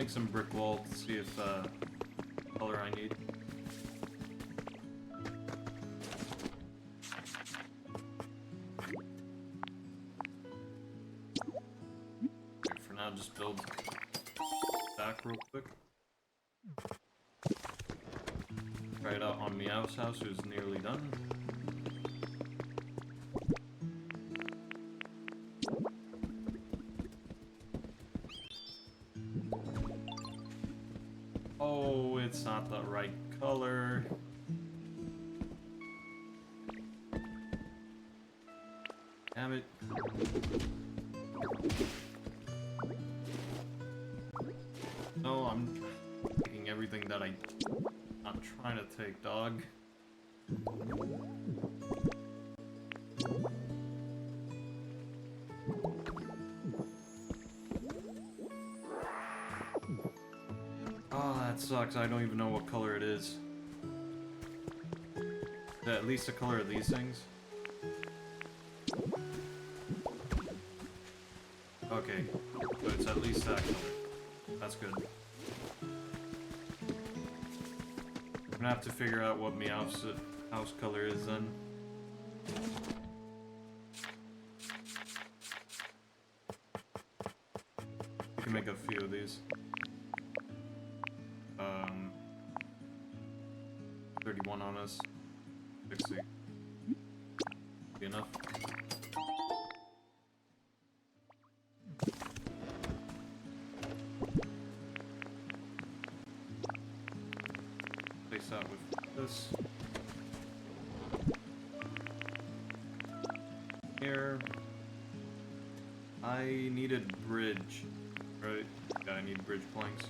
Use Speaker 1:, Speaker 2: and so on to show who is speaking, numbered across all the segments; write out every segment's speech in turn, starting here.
Speaker 1: make some brick wall to see if color I need. Okay, for now, just build back real quick. Try it out on Meow's house, who's nearly done. Oh, it's not the right color. Damn it. No, I'm taking everything that I'm trying to take, dog. Oh, that sucks. I don't even know what color it is. At least the color of these things. Okay, but it's at least that color. That's good. I'm gonna have to figure out what Meow's house color is then. We can make a few of these. 31 on us. 60. Be enough. Place that with this. Here. I needed bridge. Right? Yeah, I need bridge planks.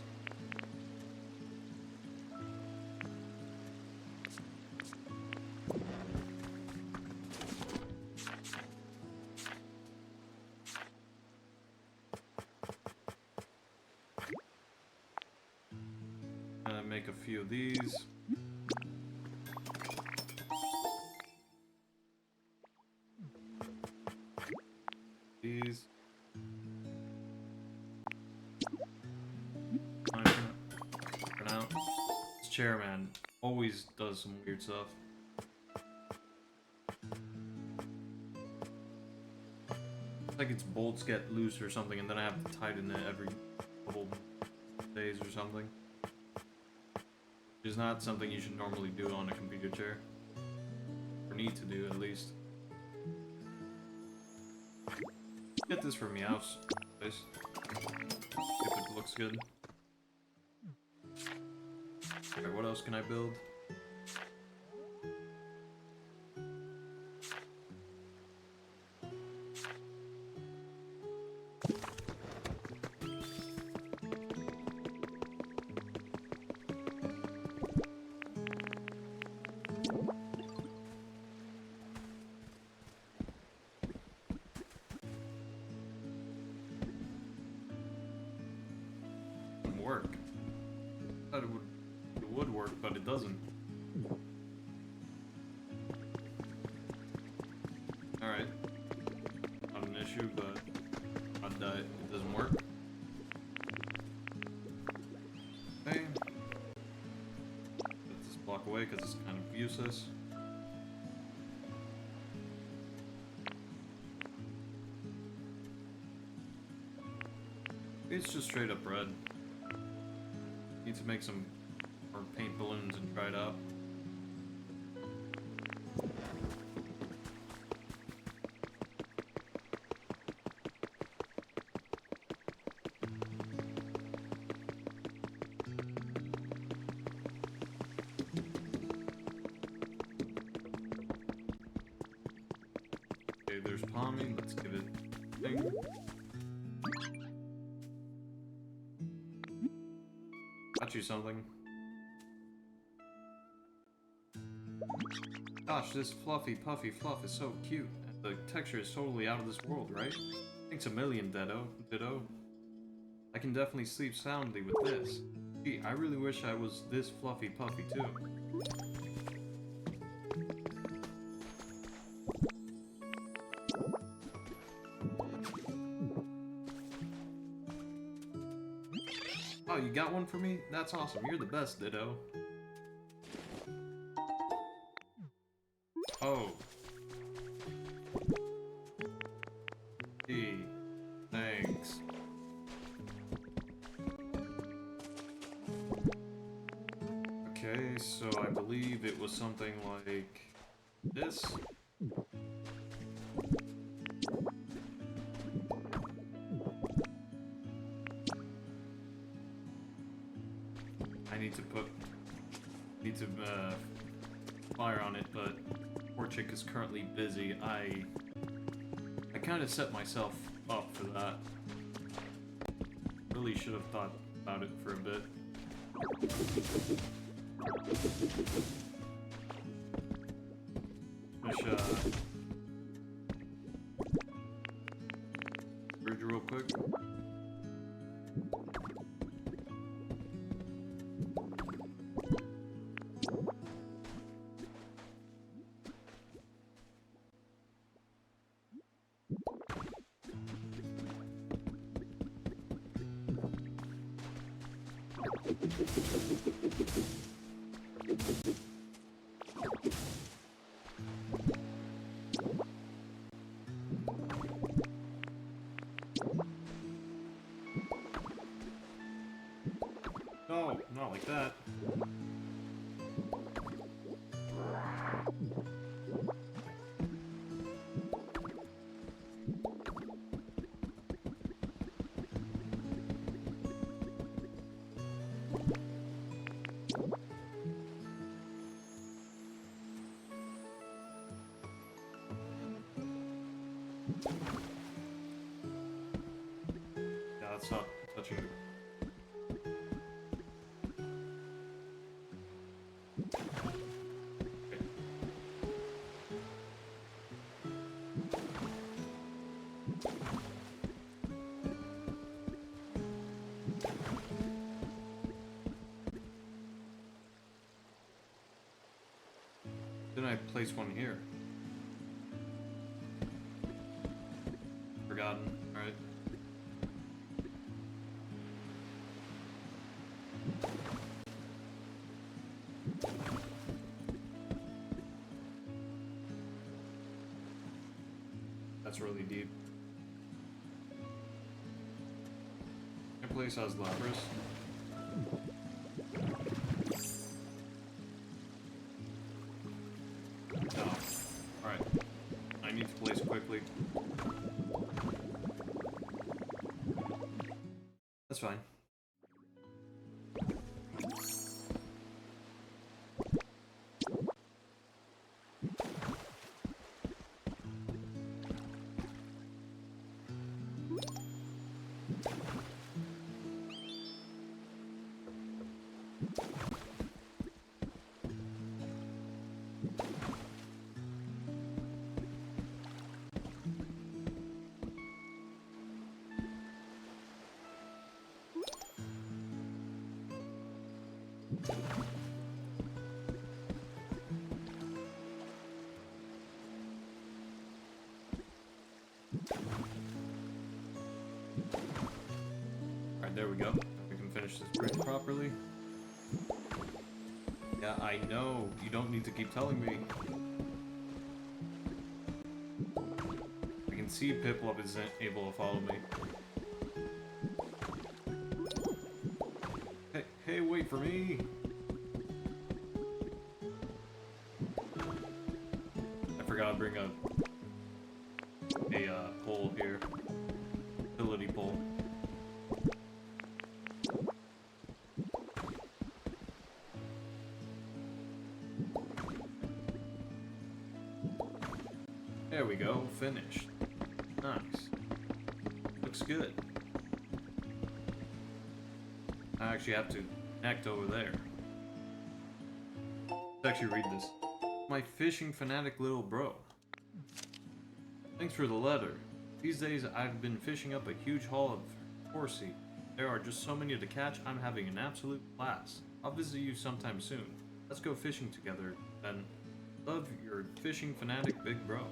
Speaker 1: Make a few of these. These. Fine for now. This chairman always does some weird stuff. It's like its bolts get loose or something, and then I have to tighten it every couple days or something. Which is not something you should normally do on a computer chair. Or need to do, at least. Get this for Meow's place. If it looks good. Alright, what else can I build? Work. I thought it would work, but it doesn't. Alright. Not an issue, but it doesn't work. Okay. Put this block away because it's kind of useless. It's just straight up red. Need to make some or paint balloons and try it out. Okay, there's palming. Let's give it a thing. Got you something. Gosh, this fluffy, puffy fluff is so cute. The texture is totally out of this world, right? Thanks a million, Ditto. I can definitely sleep soundly with this. Gee, I really wish I was this fluffy puffy too. Oh, you you got one for me? That's awesome. You're the best, Ditto. Oh. Gee. Thanks. Okay, so I believe it was something like this. I need to fire on it, but poor chick is currently busy. I kind of set myself up for that. Really should have thought about it for a bit. Finish bridge real quick. No, not like that. Yeah, that's not touching it. Then I place one here. Forgotten, alright. That's really deep. My place has Lapras. No. Alright. I need to place quickly. That's fine. Alright, there we go. We can finish this bridge properly. Yeah, I know. You don't need to keep telling me. I can see Piplup isn't able to follow me. Hey, wait for me! I forgot to bring a pole here. Utility pole. There we go, finished. Nice. Looks good. I actually have to connect over there. Let's actually read this. My fishing fanatic little bro. Thanks for the letter. These days I've been fishing up a huge haul of horsey. There are just so many to catch, I'm having an absolute blast. I'll visit you sometime soon. Let's go fishing together, then. Love, your fishing fanatic big bro.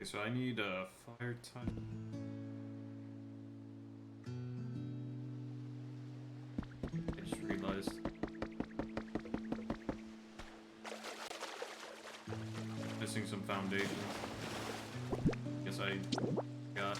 Speaker 1: Okay, so I need a fire type. I just realized. Missing some foundations. Guess I got.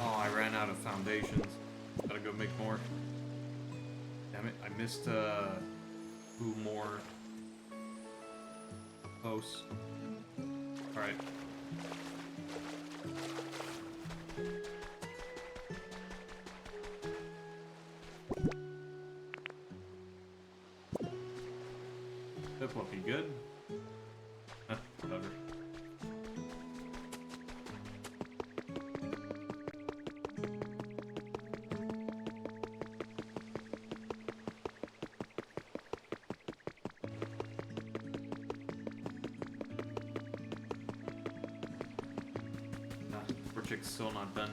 Speaker 1: Oh, I ran out of foundations. Gotta go make more. Damn it, I missed 2 more posts. Alright. That will be good. Whatever. Nah, poor chick's still not done.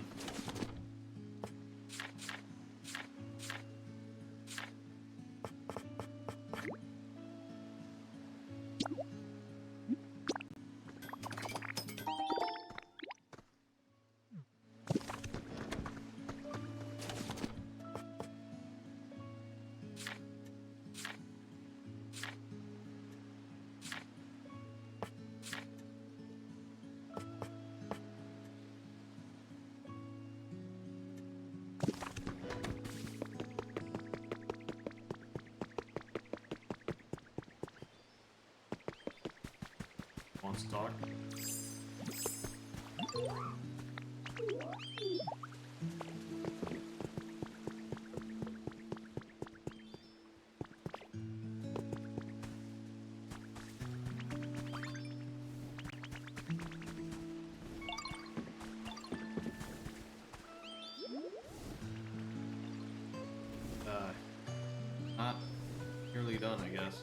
Speaker 1: Wants to talk. Not nearly done, I guess.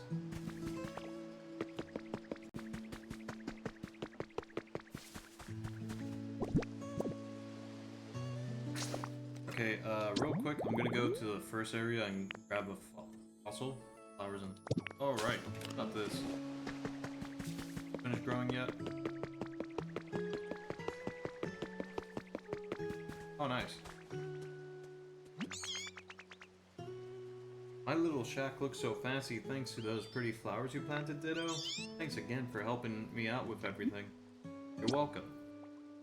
Speaker 1: Okay, real quick, I'm gonna go to the first area and grab a fossil. Flowers and... Oh, right. Not this. Finished growing yet? Oh, nice. My little shack looks so fancy thanks to those pretty flowers you planted, Ditto. Thanks again for helping me out with everything. You're welcome.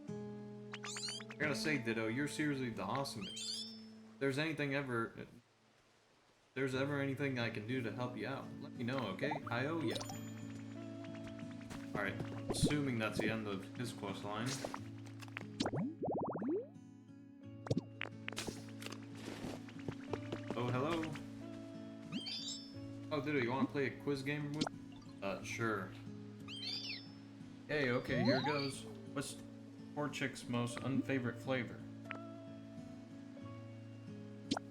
Speaker 1: I gotta say, Ditto, you're seriously the awesomest. If there's ever anything I can do to help you out, let me know, okay? I owe ya. Alright, assuming that's the end of his quest line. Oh, hello. Oh, Ditto, you wanna play a quiz game with? Sure. Hey, okay, here goes. What's poor chick's most unfavorite flavor?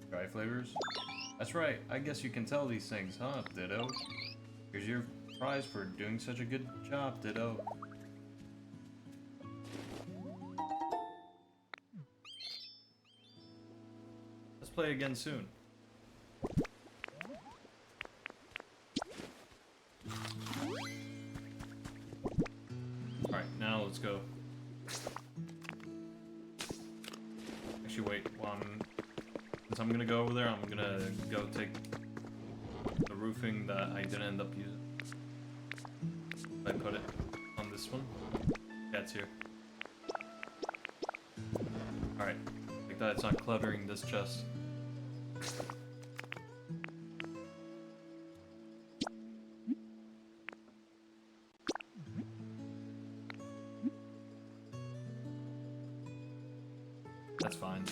Speaker 1: Dry flavors? That's right, I guess you can tell these things, huh, Ditto? Here's your prize for doing such a good job, Ditto. Let's play again soon. Alright, now let's go. Actually, wait, since I'm gonna go over there, I'm gonna go take the roofing that I didn't end up using. I put it on this one. Yeah, it's here. Alright, like that, it's not cluttering this chest. That's fine.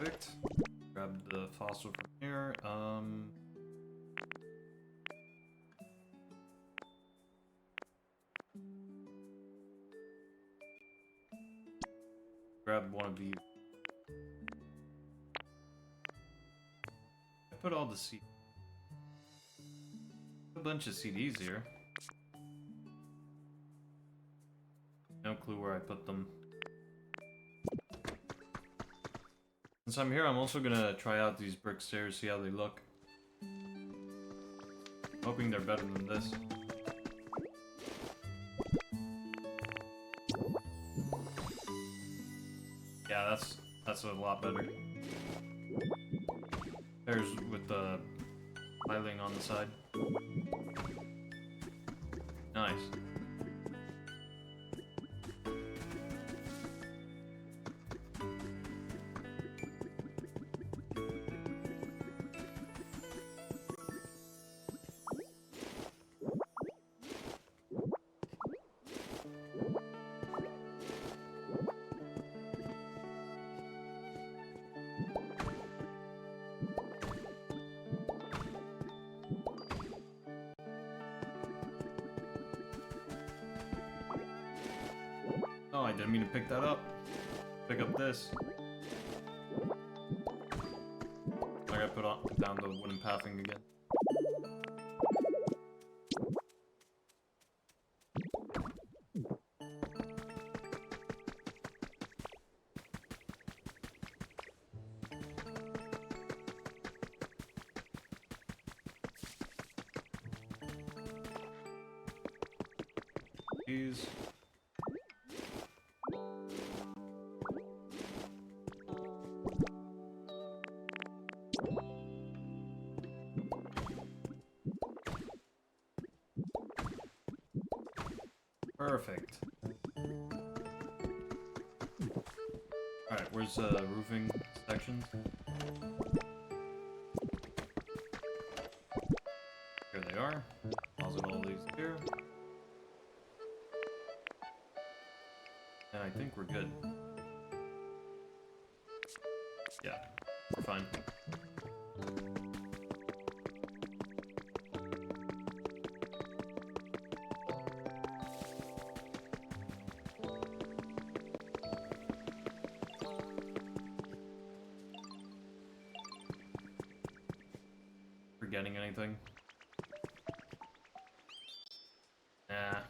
Speaker 1: Perfect. Grab the fossil from here. Grab one of these. I put all the CDs. A bunch of CDs here. No clue where I put them. Since I'm here, I'm also gonna try out these brick stairs, see how they look. Hoping they're better than this. Yeah, that's a lot better. There's with the piling on the side. Nice. Oh, I didn't mean to pick that up. Pick up this. I gotta put down the wooden pathing again. These. Perfect. Alright, where's roofing sections? Here they are. Deposit all these here. And I think we're good. Yeah, we're fine. Forgetting anything? Nah.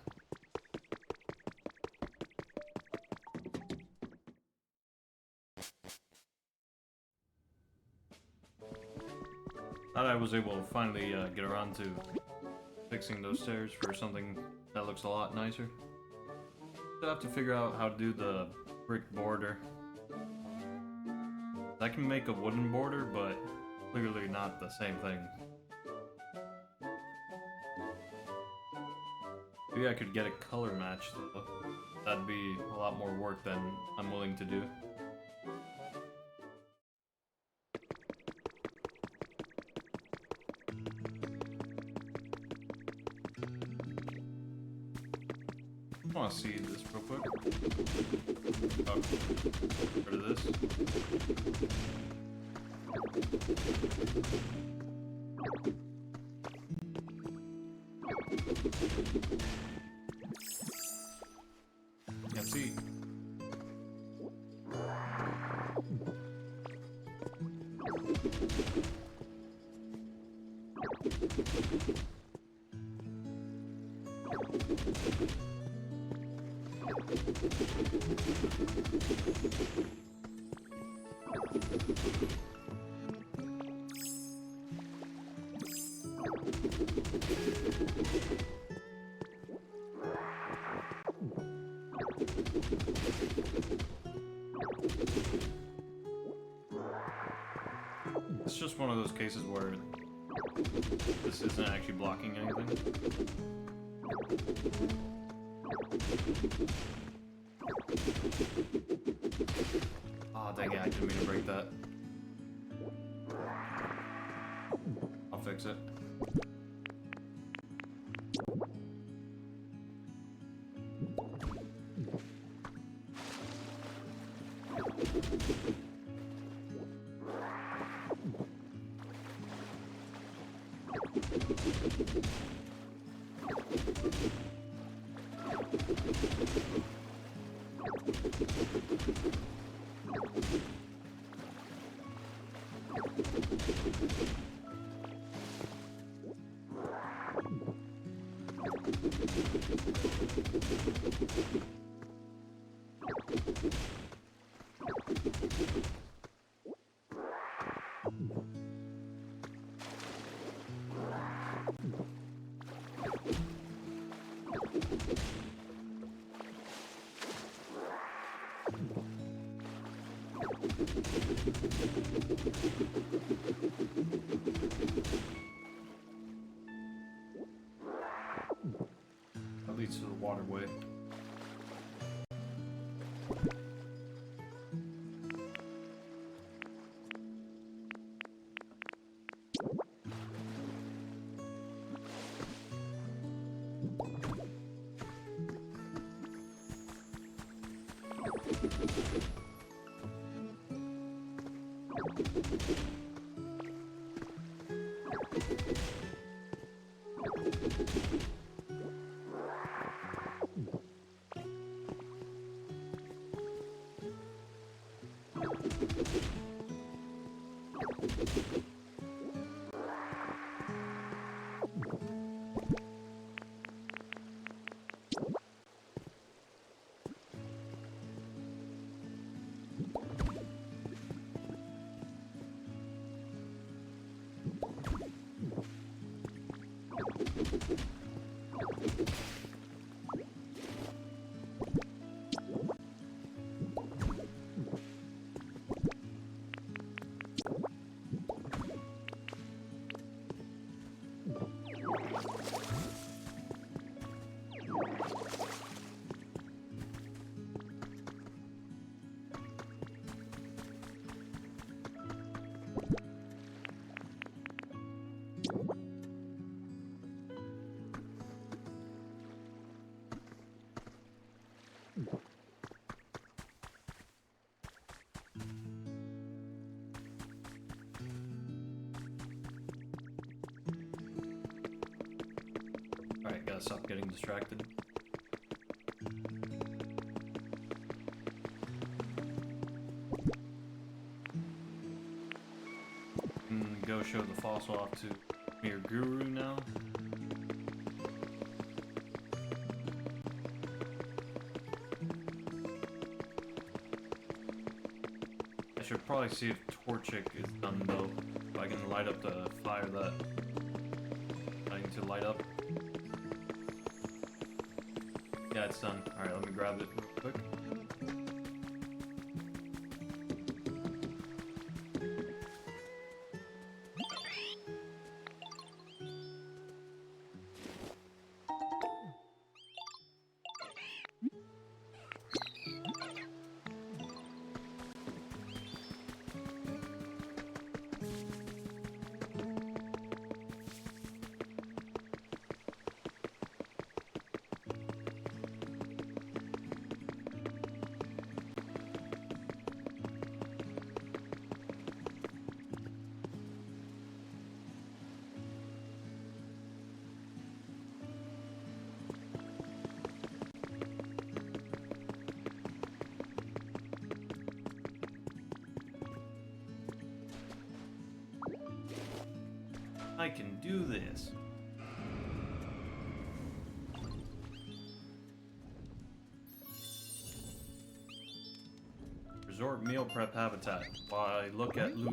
Speaker 1: Thought I was able to finally get around to fixing those stairs for something that looks a lot nicer. Still have to figure out how to do the brick border. I can make a wooden border, but clearly not the same thing. Maybe I could get a color match though. That'd be a lot more work than I'm willing to do. I want to see this real quick. Oh, get rid of this. Can't see. It's just one of those cases where this isn't actually blocking anything. Ah, dang it, I didn't mean to break that. I'll fix it. That leads to the waterway. Alright, gotta stop getting distracted. Go show the fossil off to Mir Guru now. I should probably see if Torchic is done though. If I can light up the fire that I need to light up. Yeah, it's done. Alright, let me grab it real quick. I can do this. Resort meal prep habitat while I look at Lugia.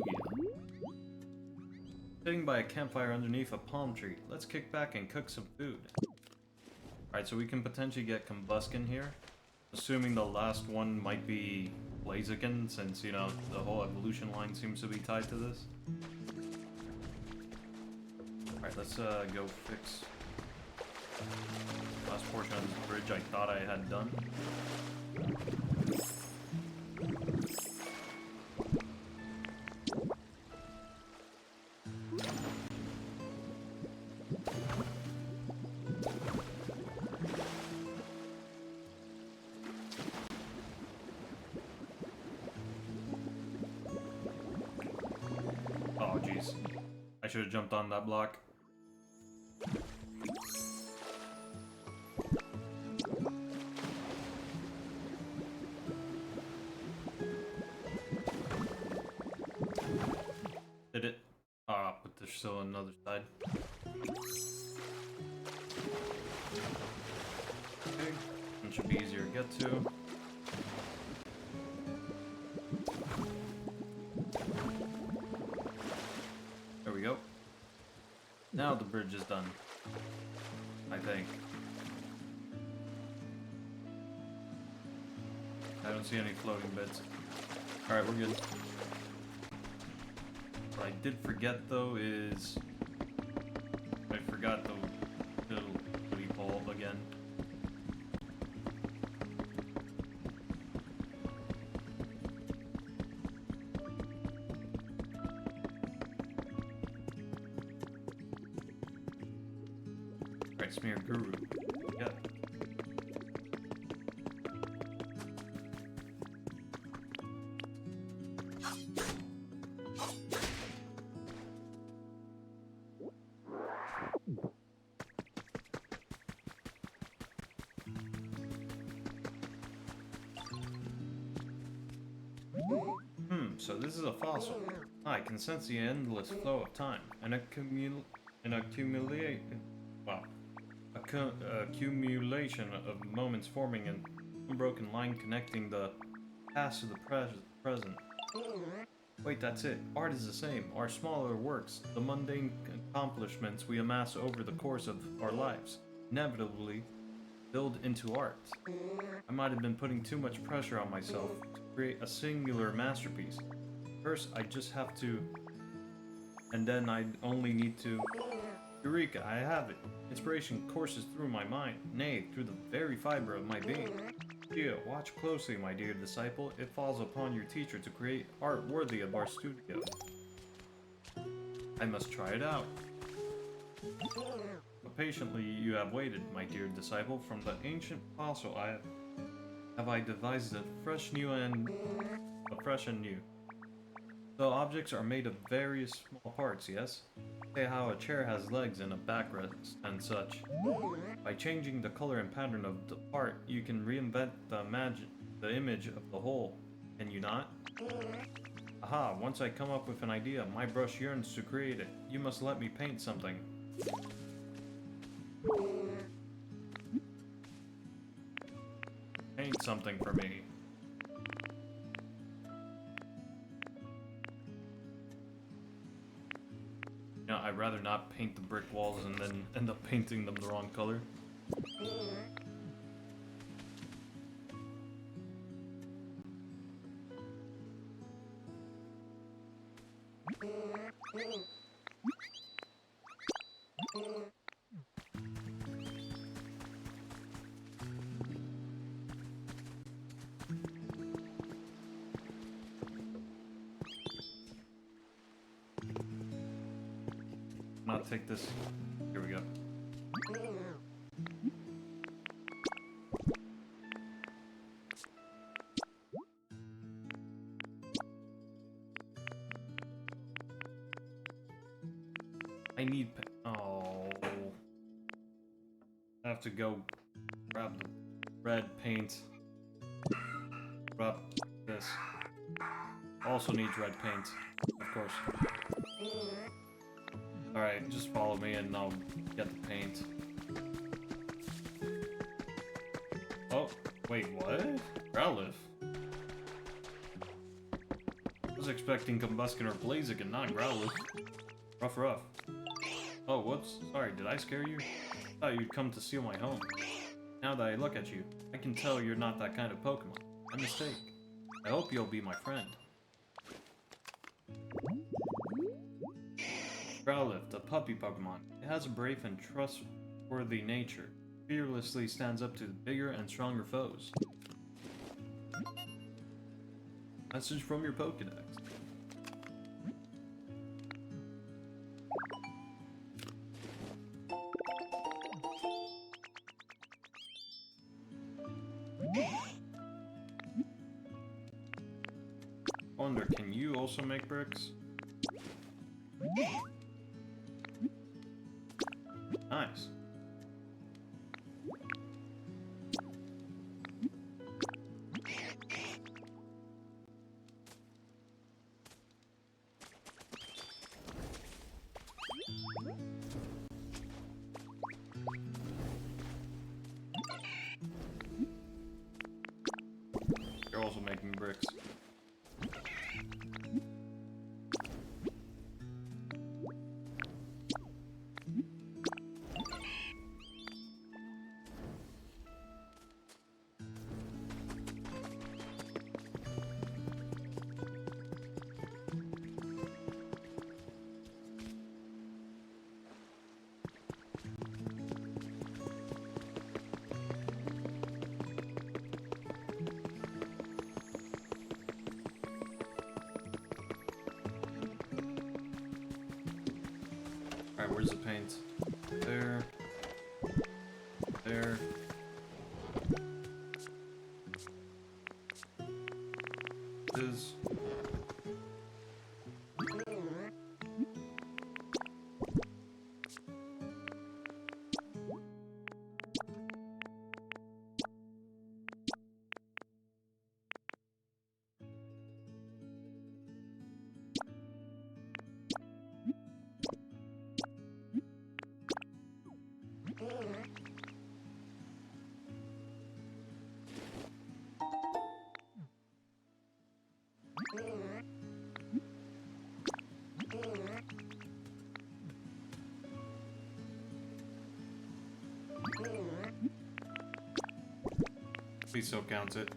Speaker 1: Sitting by a campfire underneath a palm tree. Let's kick back and cook some food. Alright, so we can potentially get Combuskin here. Assuming the last one might be Blaziken, since, you know, the whole evolution line seems to be tied to this. Alright, let's go fix last portion of this bridge I thought I had done. Oh jeez, I should have jumped on that block. Did it? Ah, but there's still another side. Okay, it should be easier to get to. There we go. Now the bridge is done. I think. I don't see any floating bits. Alright, we're good. What I did forget though is I forgot the little booty bulb again. Alright, smear guru. Yeah. So this is a fossil. I can sense the endless flow of time, an accumulation of moments forming an unbroken line connecting the past to the present. Wait, that's it. Art is the same. Our smaller works, the mundane accomplishments we amass over the course of our lives, inevitably build into art. I might have been putting too much pressure on myself to create a singular masterpiece. First, I just have to, and then I only need to. Eureka, I have it. Inspiration courses through my mind, nay, through the very fiber of my being. Geo, watch closely, my dear disciple. It falls upon your teacher to create art worthy of our studio. I must try it out. Patiently you have waited, my dear disciple. From the ancient fossil I devised a fresh and new. The objects are made of various small parts, yes? Say how a chair has legs and a backrest and such. By changing the color and pattern of the part, you can reinvent the image of the whole, can you not? Aha, once I come up with an idea, my brush yearns to create it. You must let me paint something. Paint something for me. You know, I'd rather not paint the brick walls and then end up painting them the wrong color. Not take this. Here we go. I need. Oh. I have to go grab the red paint. Grab this. Also needs red paint, of course. Alright, just follow me and I'll get the paint. Oh, wait, what? Growlithe? I was expecting Combuskin or Blaziken, not Growlithe. Rough. Oh, whoops. Sorry, did I scare you? I thought you'd come to steal my home. Now that I look at you, I can tell you're not that kind of Pokemon. A mistake. I hope you'll be my friend. Growlithe, the puppy Pokemon. It has a brave and trustworthy nature. Fearlessly stands up to bigger and stronger foes. Message from your Pokedex. Wonder, can you also make bricks? Nice. You're also making bricks. where's the paint? There. There. Is. He still counts it.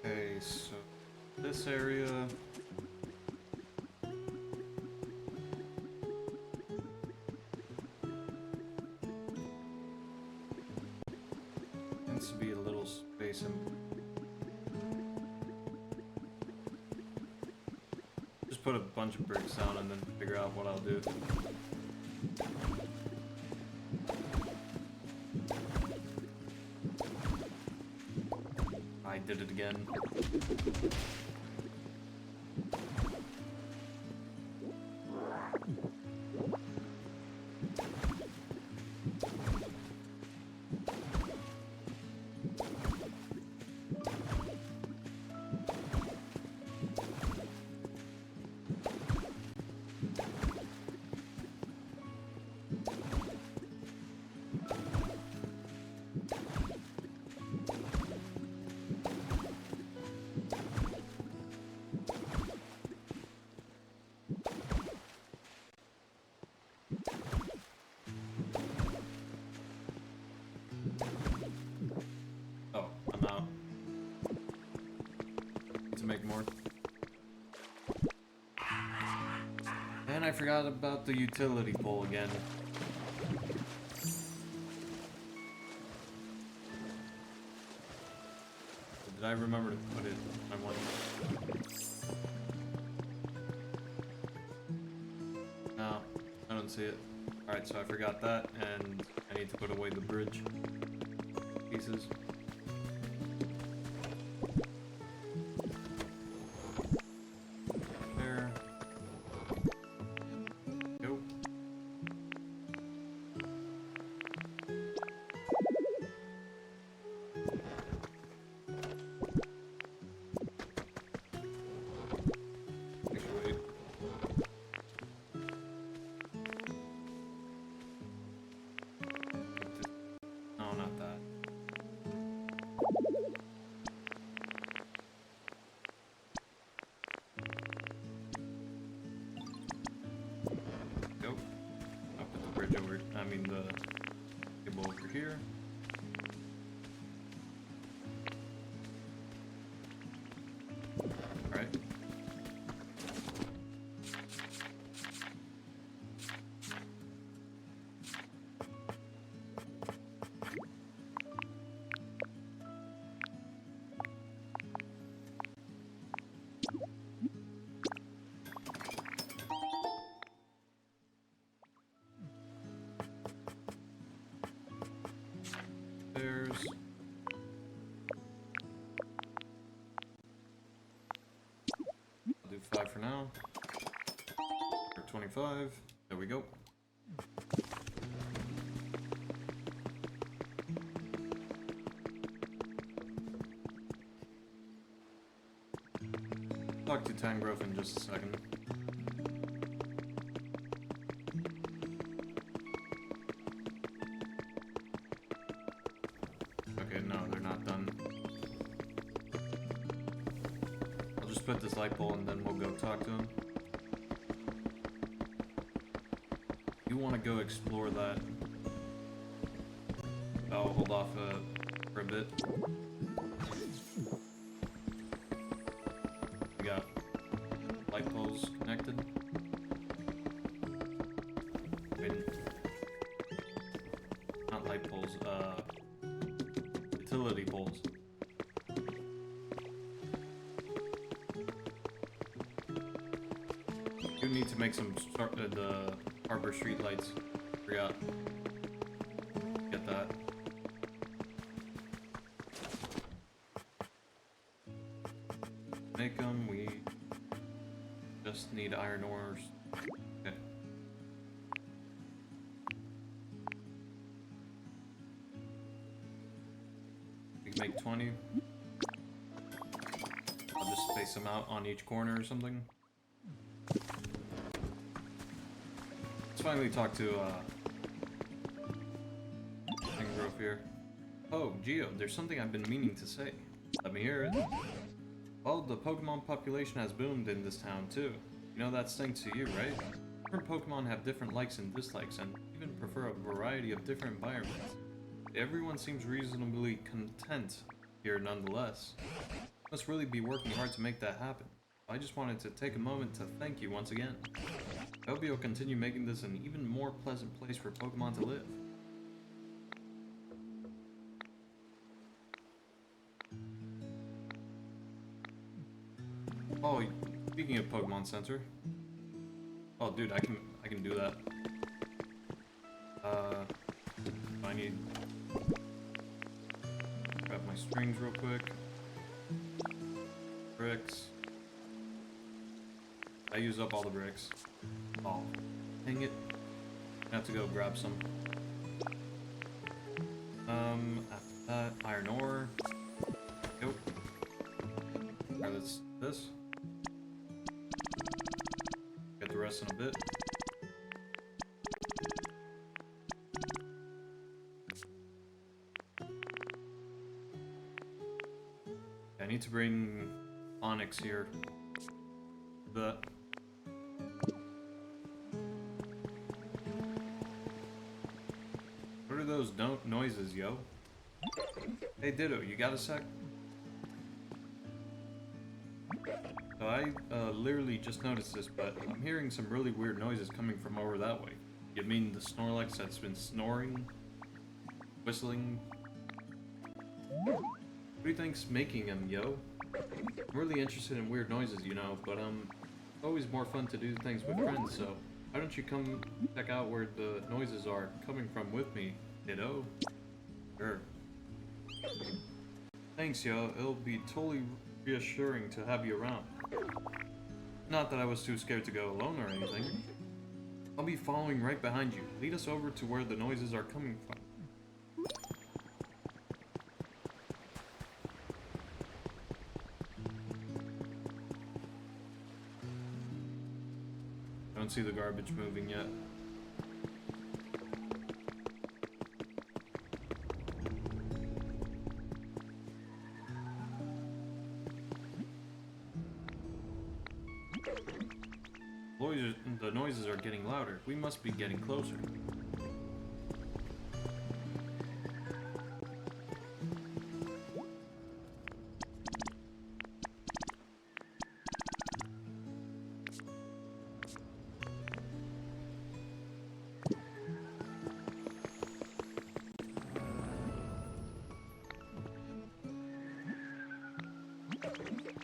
Speaker 1: Okay, so this area. Tends to be a little space in. Just put a bunch of bricks down and then figure out what I'll do. I did it again. Oh, I'm out. To make more. And I forgot about the utility pole again. Did I remember to put it on one? No, I don't see it. Alright, so I forgot that, and I need to put away the bridge pieces. There. Go. Actually, no, not that. Go. I'll put the bridge over. I mean the cable over here. All right. There's. I'll do 5 for now. Or 25. There we go. Talk to Tangrove in just a second. Okay, no, they're not done. I'll just put this light pole and then we'll go talk to him. You want to go explore that? I'll hold off for a bit. We got light poles connected. Wait. Not light poles, utility poles. You need to make some the Harbor Street lights. Forgot. Get that. Make them. We just need iron ores. Okay. We can make 20. I'll just space them out on each corner or something. Let's finally talk to Grove here. Oh, Geo, there's something I've been meaning to say. Let me hear it. Well, the Pokemon population has boomed in this town too. You know that's thanks to you, right? Different Pokemon have different likes and dislikes, and even prefer a variety of different environments. Everyone seems reasonably content here nonetheless. Must really be working hard to make that happen. I just wanted to take a moment to thank you once again. I hope you'll continue making this an even more pleasant place for Pokemon to live. Oh, speaking of Pokemon Center. Oh, dude, I can do that. I need grab my strings real quick. Bricks. I used up all the bricks. Oh, dang it! I have to go grab some. After that, iron ore. Go. Alright, let's do this. Get the rest in a bit. I need to bring Onyx here. That. What are those noises, yo? Hey Ditto, you got a sec? So I literally just noticed this, but I'm hearing some really weird noises coming from over that way. You mean the Snorlax that's been snoring? Whistling? What do you think's making them, yo? I'm really interested in weird noises, you know, but it's always more fun to do things with friends, so why don't you come check out where the noises are coming from with me, Ditto? Sure. Thanks, yo. It'll be totally reassuring to have you around. Not that I was too scared to go alone or anything. I'll be following right behind you. Lead us over to where the noises are coming from. I don't see the garbage moving yet. The noises are getting louder. We must be getting closer.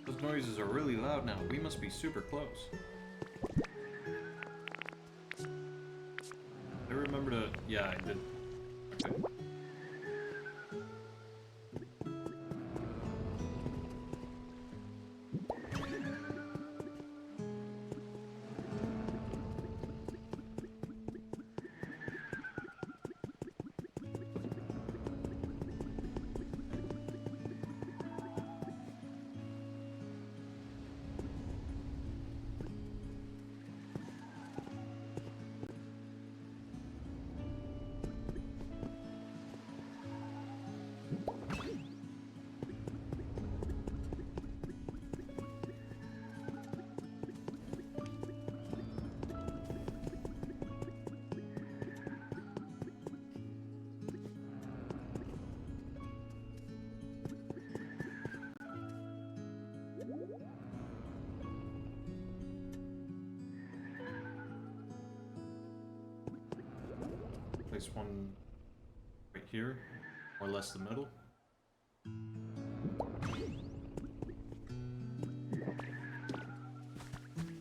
Speaker 1: Those noises are really loud now. We must be super close. I remember to... Yeah, I did. Okay. Place one right here, more or less the middle.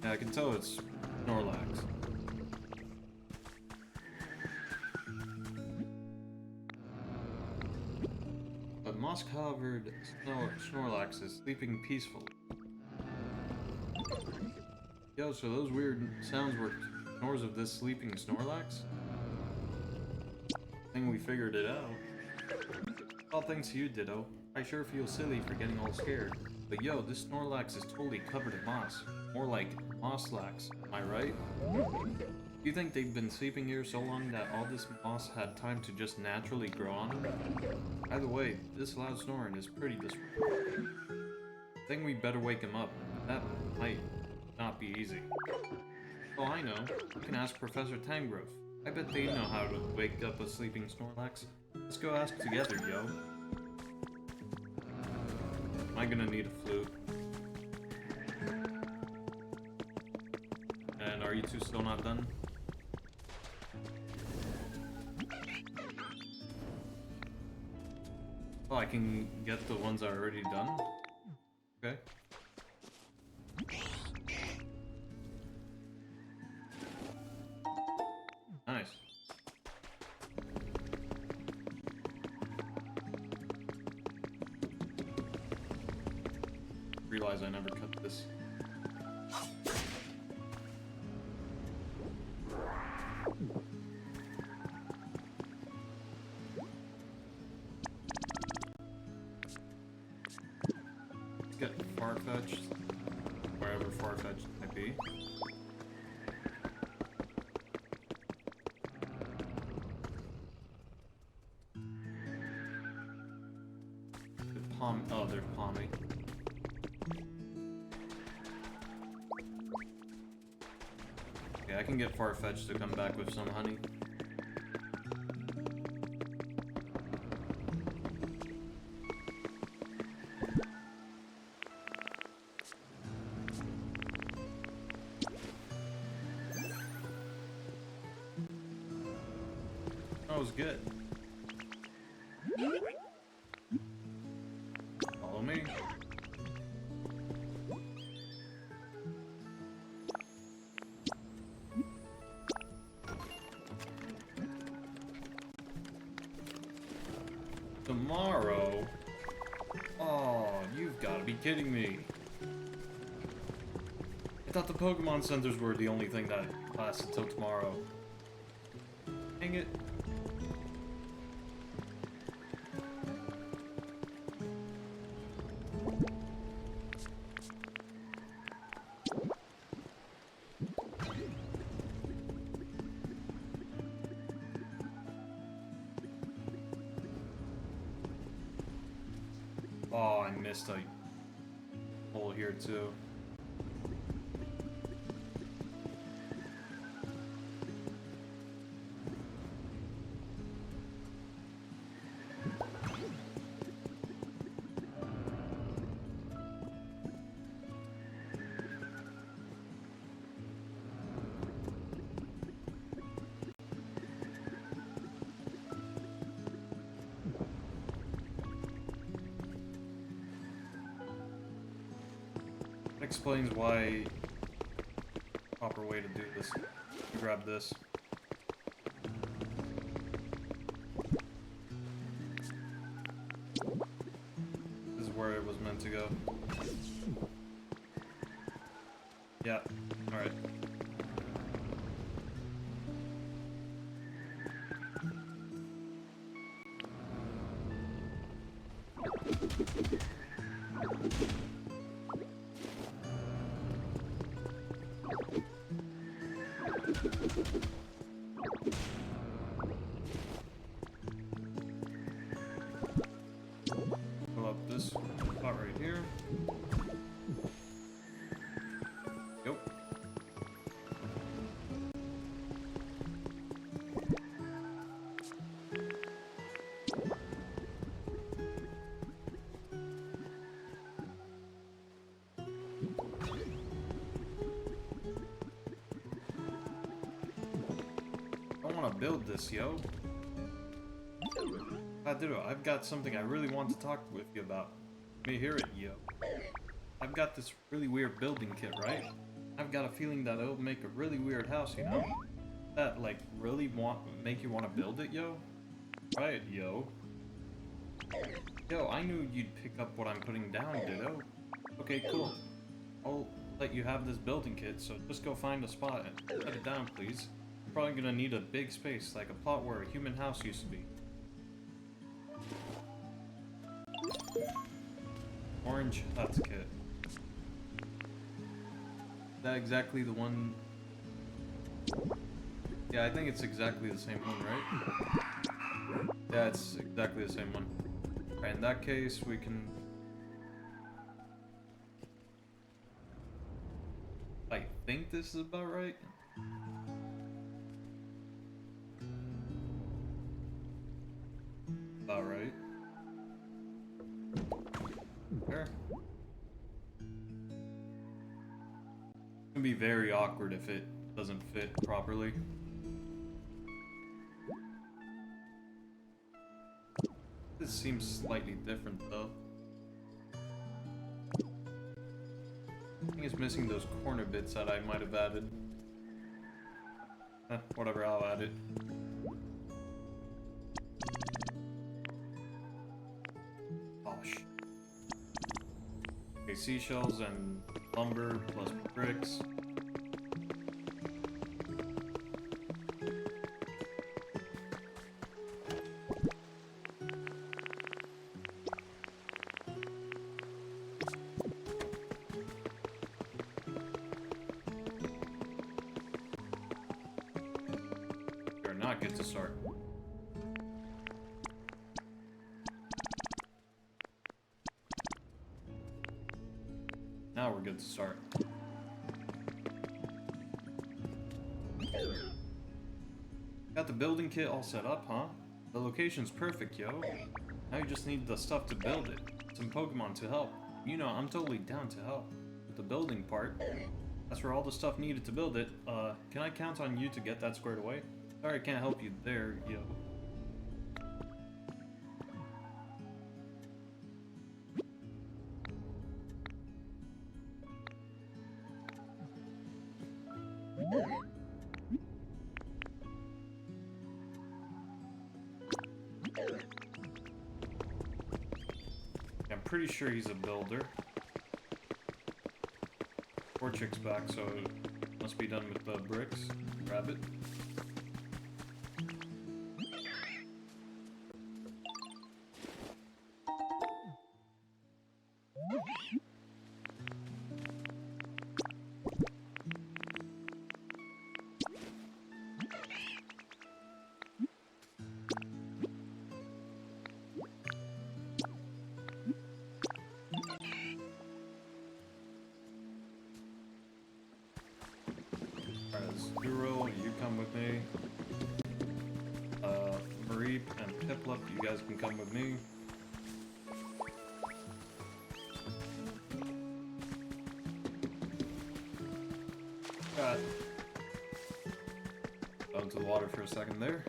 Speaker 1: Yeah, I can tell it's Snorlax. But moss-covered Snorlax is sleeping peacefully. Yo, so those weird sounds were snores of this sleeping Snorlax? I think we figured it out. All thanks to you, Ditto. I sure feel silly for getting all scared. But yo, this Snorlax is totally covered in moss. More like Mosslax, am I right? Do you think they've been sleeping here so long that all this moss had time to just naturally grow on them? Either way, this loud snoring is pretty disruptive. I think we better wake him up. That might not be easy. Oh, I know. We can ask Professor Tangrove. I bet they know how to wake up a sleeping Snorlax. Let's go ask together, yo. Am I gonna need a flute? And are you two still not done? Oh, I can get the ones that are already done? Okay. Nice. Realize I never cut this. Let's get far-fetched, wherever far-fetched might be. Oh, there's Palmy. Okay, I can get Farfetch'd to come back with some honey. That was good. Follow me. Tomorrow? Oh, you've got to be kidding me. I thought the Pokemon centers were the only thing that lasted till tomorrow. Dang it. Oh, I missed a hole here too. Explains why proper way to do this. Grab this. This is where it was meant to go. Yeah, alright. Fill up this spot right here. Yep. I want to build this, yo. I've got something I really want to talk with you about. Let me hear it, yo. I've got this really weird building kit, right? I've got a feeling that it'll make a really weird house, you know? That, like, really make you want to build it, yo? Right, yo. Yo, I knew you'd pick up what I'm putting down, ditto. Okay, cool. I'll let you have this building kit, so just go find a spot and set it down, please. You're probably gonna need a big space, like a plot where a human house used to be. Orange Huts kit. Is that exactly the one? Yeah, I think it's exactly the same one, right? Yeah, it's exactly the same one. Right, in that case, we can... I think this is about right. About right. Sure. It's gonna be very awkward if it doesn't fit properly. This seems slightly different though. I think it's missing those corner bits that I might have added. Whatever, I'll add it. Gosh. Okay, seashells and lumber plus bricks. You're not good to start. Now we're good to start. Got the building kit all set up, huh? The location's perfect, yo. Now you just need the stuff to build it. Some Pokemon to help. You know, I'm totally down to help. With the building part, that's where all the stuff needed to build it. Can I count on you to get that squared away? Sorry I can't help you there, yo. I'm pretty sure he's a builder. Torchic's back, so it must be done with the bricks. Grab it. Zero, you come with me. Marie and Piplup, you guys can come with me. Got go into the water for a second there.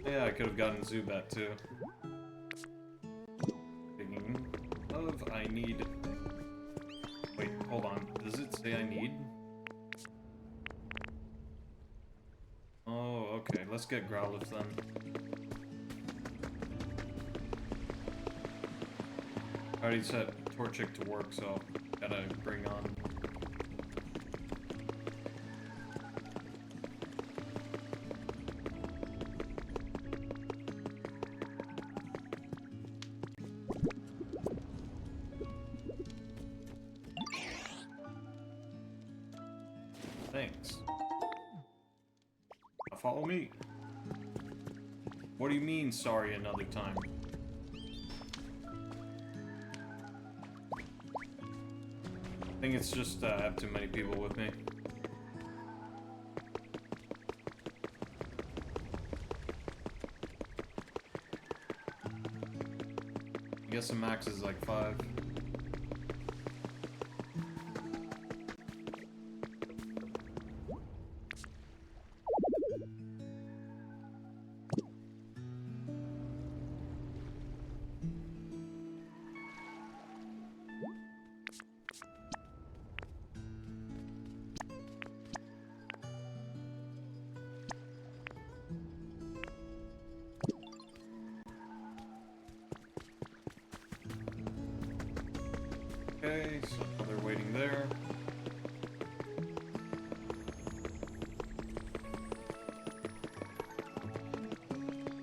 Speaker 1: Yeah, I could have gotten Zubat too. Speaking of, I need... Wait, hold on. Does it say I need? Oh, okay. Let's get Growlithe then. I already set Torchic to work, so gotta bring on. Thanks. Now follow me. What do you mean, sorry, another time? I think it's just I have too many people with me. I guess the max is like 5. Okay, so they're waiting there.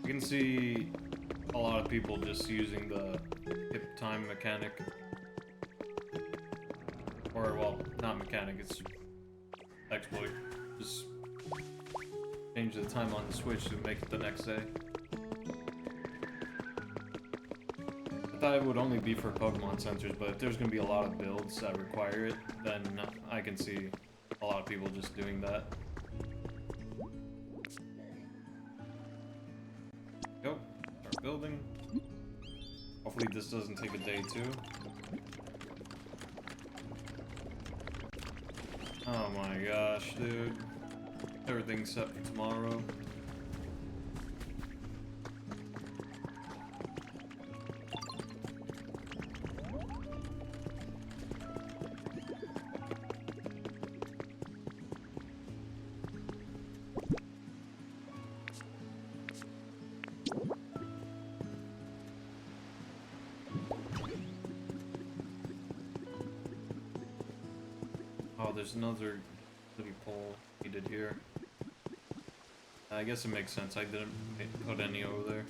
Speaker 1: You can see a lot of people just using the hip time mechanic. Or, well, not mechanic, it's exploit. Just change the time on the Switch to make it the next day. I thought it would only be for Pokemon centers, but if there's going to be a lot of builds that require it, then I can see a lot of people just doing that. Go, start building. Hopefully this doesn't take a day too. Oh my gosh, dude. Everything's set for tomorrow. Oh, there's another little pole needed here. I guess it makes sense. I didn't put any over there.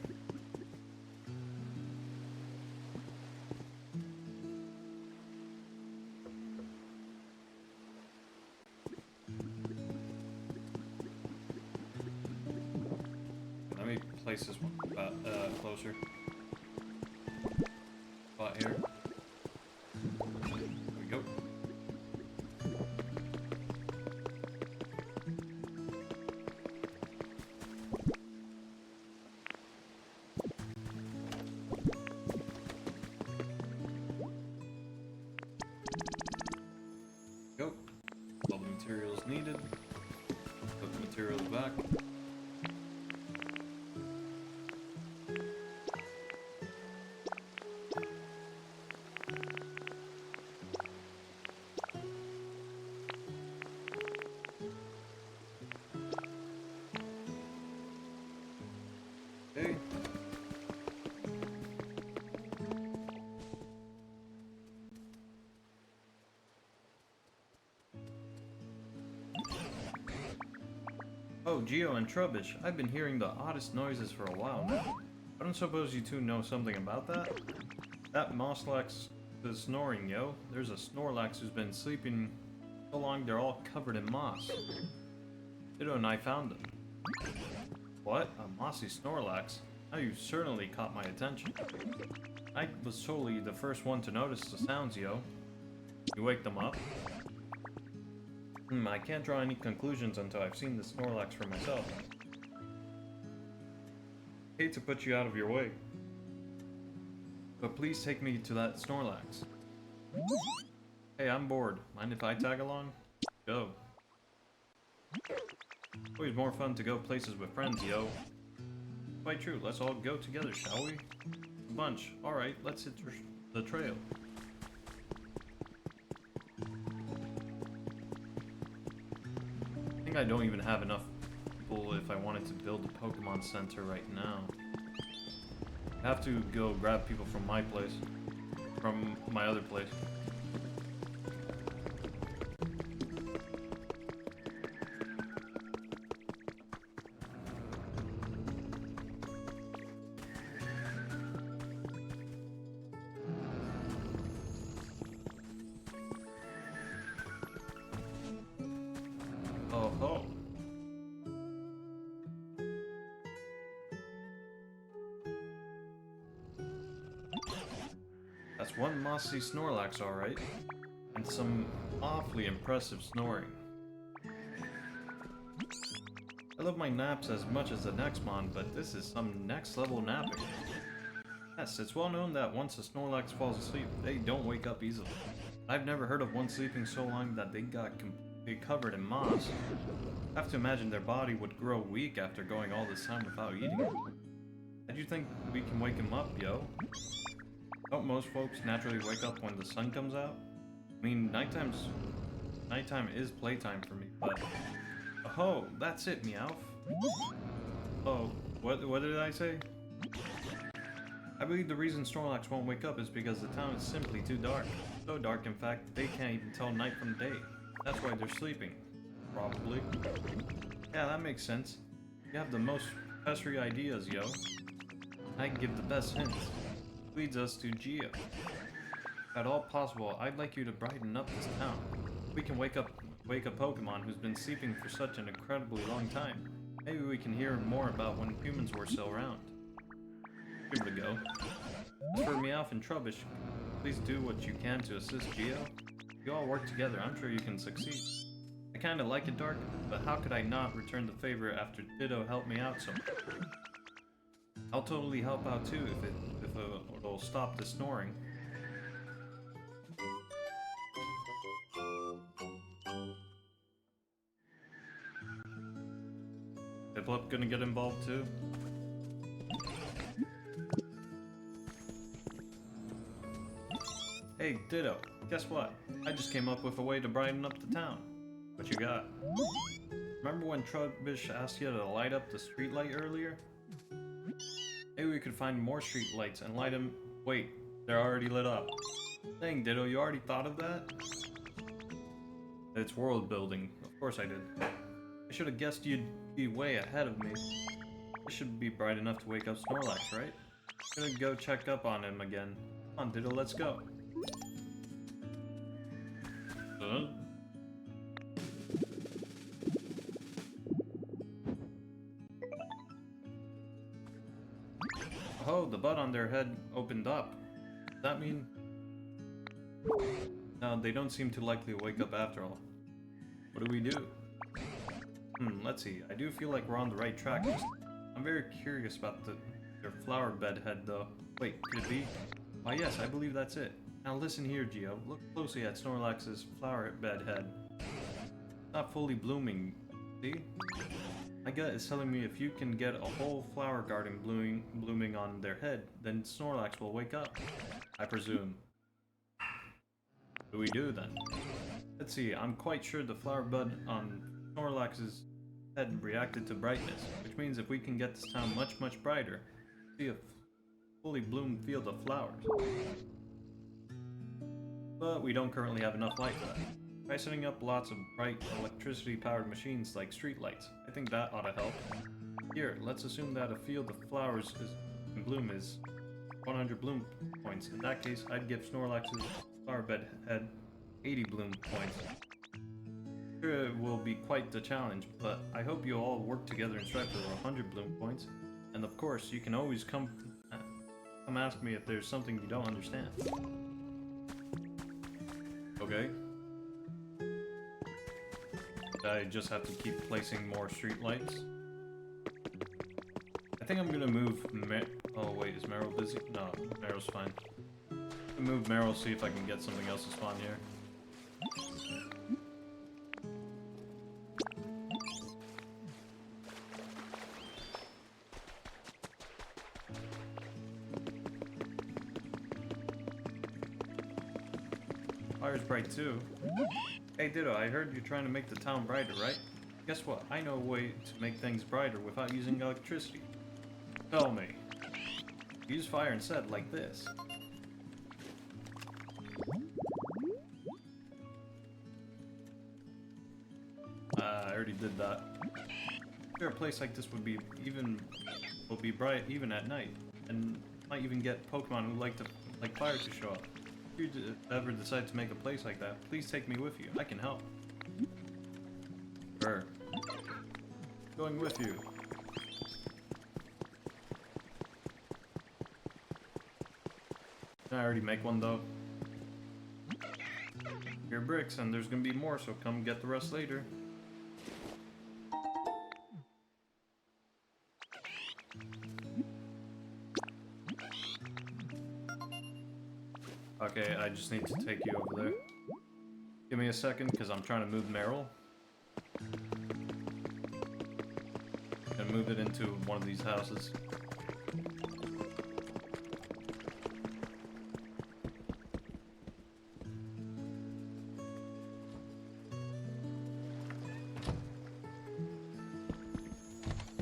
Speaker 1: Let me place this one closer. Spot here. There we go. Go. All the materials needed. Put the materials back. Okay. Oh, Geo and Trubbish, I've been hearing the oddest noises for a while now. I don't suppose you two know something about that? That Moslax is snoring, yo. There's a Snorlax who's been sleeping so long they're all covered in moss. Ditto and I found them. What? A mossy Snorlax? Now you've certainly caught my attention. I was totally the first one to notice the sounds, yo. You wake them up? I can't draw any conclusions until I've seen the Snorlax for myself. Hate to put you out of your way, but please take me to that Snorlax. Hey, I'm bored. Mind if I tag along? Go. Always more fun to go places with friends, yo. Quite true. Let's all go together, shall we? A bunch. Alright, let's hit the trail. I think I don't even have enough people if I wanted to build a Pokemon Center right now. I have to go grab people from my place. From my other place. Oh ho. That's one mossy Snorlax, alright. And some awfully impressive snoring. I love my naps as much as the Nexmon, but this is some next level napping. Yes, it's well known that once a Snorlax falls asleep, they don't wake up easily. I've never heard of one sleeping so long that they got completely covered in moss. I have to imagine their body would grow weak after going all this time without eating. How do you think we can wake him up, yo? Don't most folks naturally wake up when the sun comes out? I mean, nighttime is playtime for me, but... Oh, that's it, Meowth. Oh, what did I say? I believe the reason Snorlax won't wake up is because the town is simply too dark. So dark, in fact, they can't even tell night from day. That's why they're sleeping. Probably. Yeah, that makes sense. You have the most pestery ideas, yo. I can give the best hints. Leads us to Geo. At all possible, I'd like you to brighten up this town. We can wake a Pokemon who's been sleeping for such an incredibly long time. Maybe we can hear more about when humans were still around. Give it a go. As for Meowth and Trubbish, please do what you can to assist Geo. If you all work together, I'm sure you can succeed. I kinda like it, Dark, but how could I not return the favor after Ditto helped me out so much? I'll totally help out too if it'll stop the snoring. Piplup gonna get involved too? Hey, Ditto, guess what? I just came up with a way to brighten up the town. What you got? Remember when Trubbish asked you to light up the streetlight earlier? Maybe we could find more street lights and light them. Wait, they're already lit up. Dang, Ditto, you already thought of that? It's world building. Of course I did. I should have guessed you'd be way ahead of me. This should be bright enough to wake up Snorlax, right? I'm gonna go check up on him again. Come on, Ditto, let's go. Oh, the bud on their head opened up. Does that mean... No, they don't seem too likely to wake up after all. What do we do? Let's see. I do feel like we're on the right track. I'm very curious about their flower bed head, though. Wait, could it be? Why, yes, I believe that's it. Now listen here, Geo. Look closely at Snorlax's flower bed head. Not fully blooming, see? My gut is telling me if you can get a whole flower garden blooming on their head, then Snorlax will wake up. I presume. What do we do then? Let's see, I'm quite sure the flower bud on Snorlax's head reacted to brightness, which means if we can get this town much, much brighter, see a fully bloomed field of flowers. But we don't currently have enough light for that. Try setting up lots of bright electricity-powered machines like streetlights. I think that ought to help. Here, let's assume that a field of flowers in bloom is 100 bloom points. In that case, I'd give Snorlax's flower bed head 80 bloom points. Sure, it will be quite the challenge, but I hope you all work together and strive for 100 bloom points. And of course, you can always come ask me if there's something you don't understand. Okay. I just have to keep placing more streetlights. I think I'm gonna move oh wait, is Meryl busy? No, Meryl's fine. I'll move Meryl, see if I can get something else to spawn here. Fire's bright too. Hey Ditto, I heard you're trying to make the town brighter, right? Guess what? I know a way to make things brighter without using electricity. Tell me. Use fire instead, like this. I already did that. Sure, a place like this would be bright even at night, and might even get Pokemon who like fire to show up. If you ever decide to make a place like that, please take me with you. I can help. Sure. Going with you. Can I already make one though? Here are bricks, and there's gonna be more, so come get the rest later. Okay, I just need to take you over there. Give me a second, because I'm trying to move Meryl. And move it into one of these houses.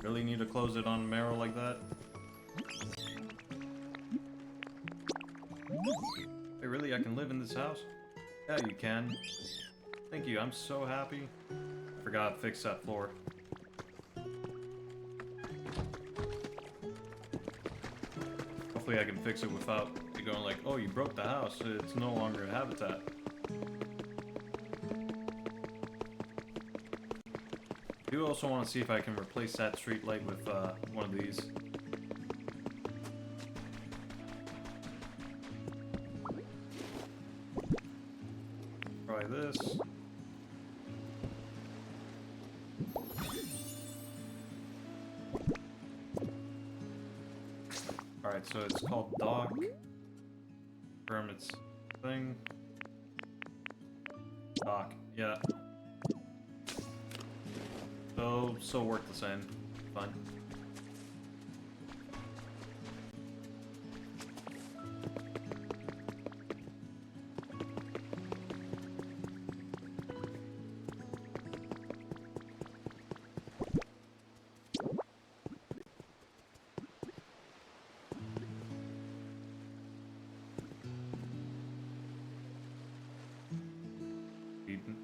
Speaker 1: Really need to close it on Meryl like that? Hey, really? I can live in this house? Yeah, you can. Thank you, I'm so happy. I forgot to fix that floor. Hopefully I can fix it without it going like, oh, you broke the house, it's no longer a habitat. I do also want to see if I can replace that street light with one of these. Try this. Alright, so it's called dock. Confirm its thing. Dock, yeah. So work the same. Fine.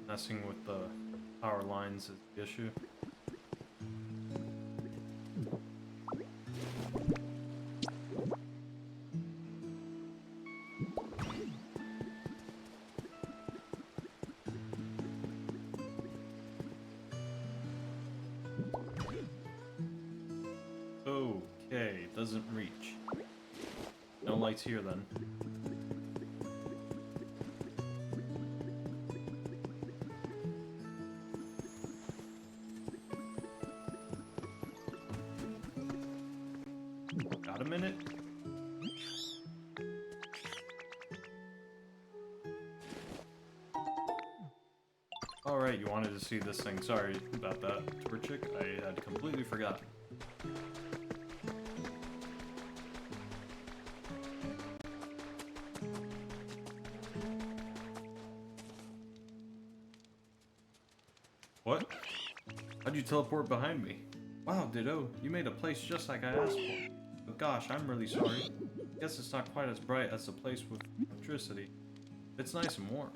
Speaker 1: Messing with the power lines is the issue. Okay, it doesn't reach. No lights here then. Got a minute? Alright, you wanted to see this thing. Sorry about that, tour chick. I had completely forgotten. What? How'd you teleport behind me? Wow, Ditto, you made a place just like I asked for. But gosh, I'm really sorry. Guess it's not quite as bright as the place with electricity. It's nice and warm.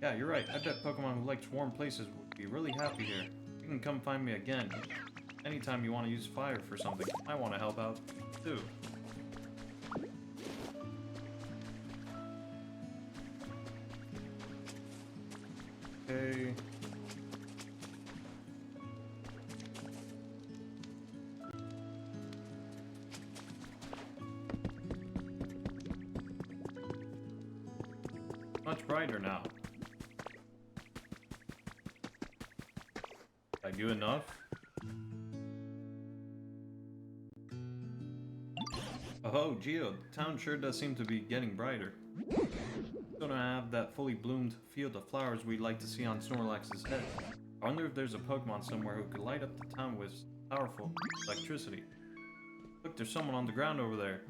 Speaker 1: Yeah, you're right. I bet Pokemon who likes warm places would be really happy here. You can come find me again. Anytime you want to use fire for something, I want to help out, too. Okay. Much brighter now. Did I do enough? Oh, Geo, the town sure does seem to be getting brighter. Don't have that fully bloomed field of flowers we'd like to see on Snorlax's head. I wonder if there's a Pokemon somewhere who could light up the town with powerful electricity. Look, there's someone on the ground over there.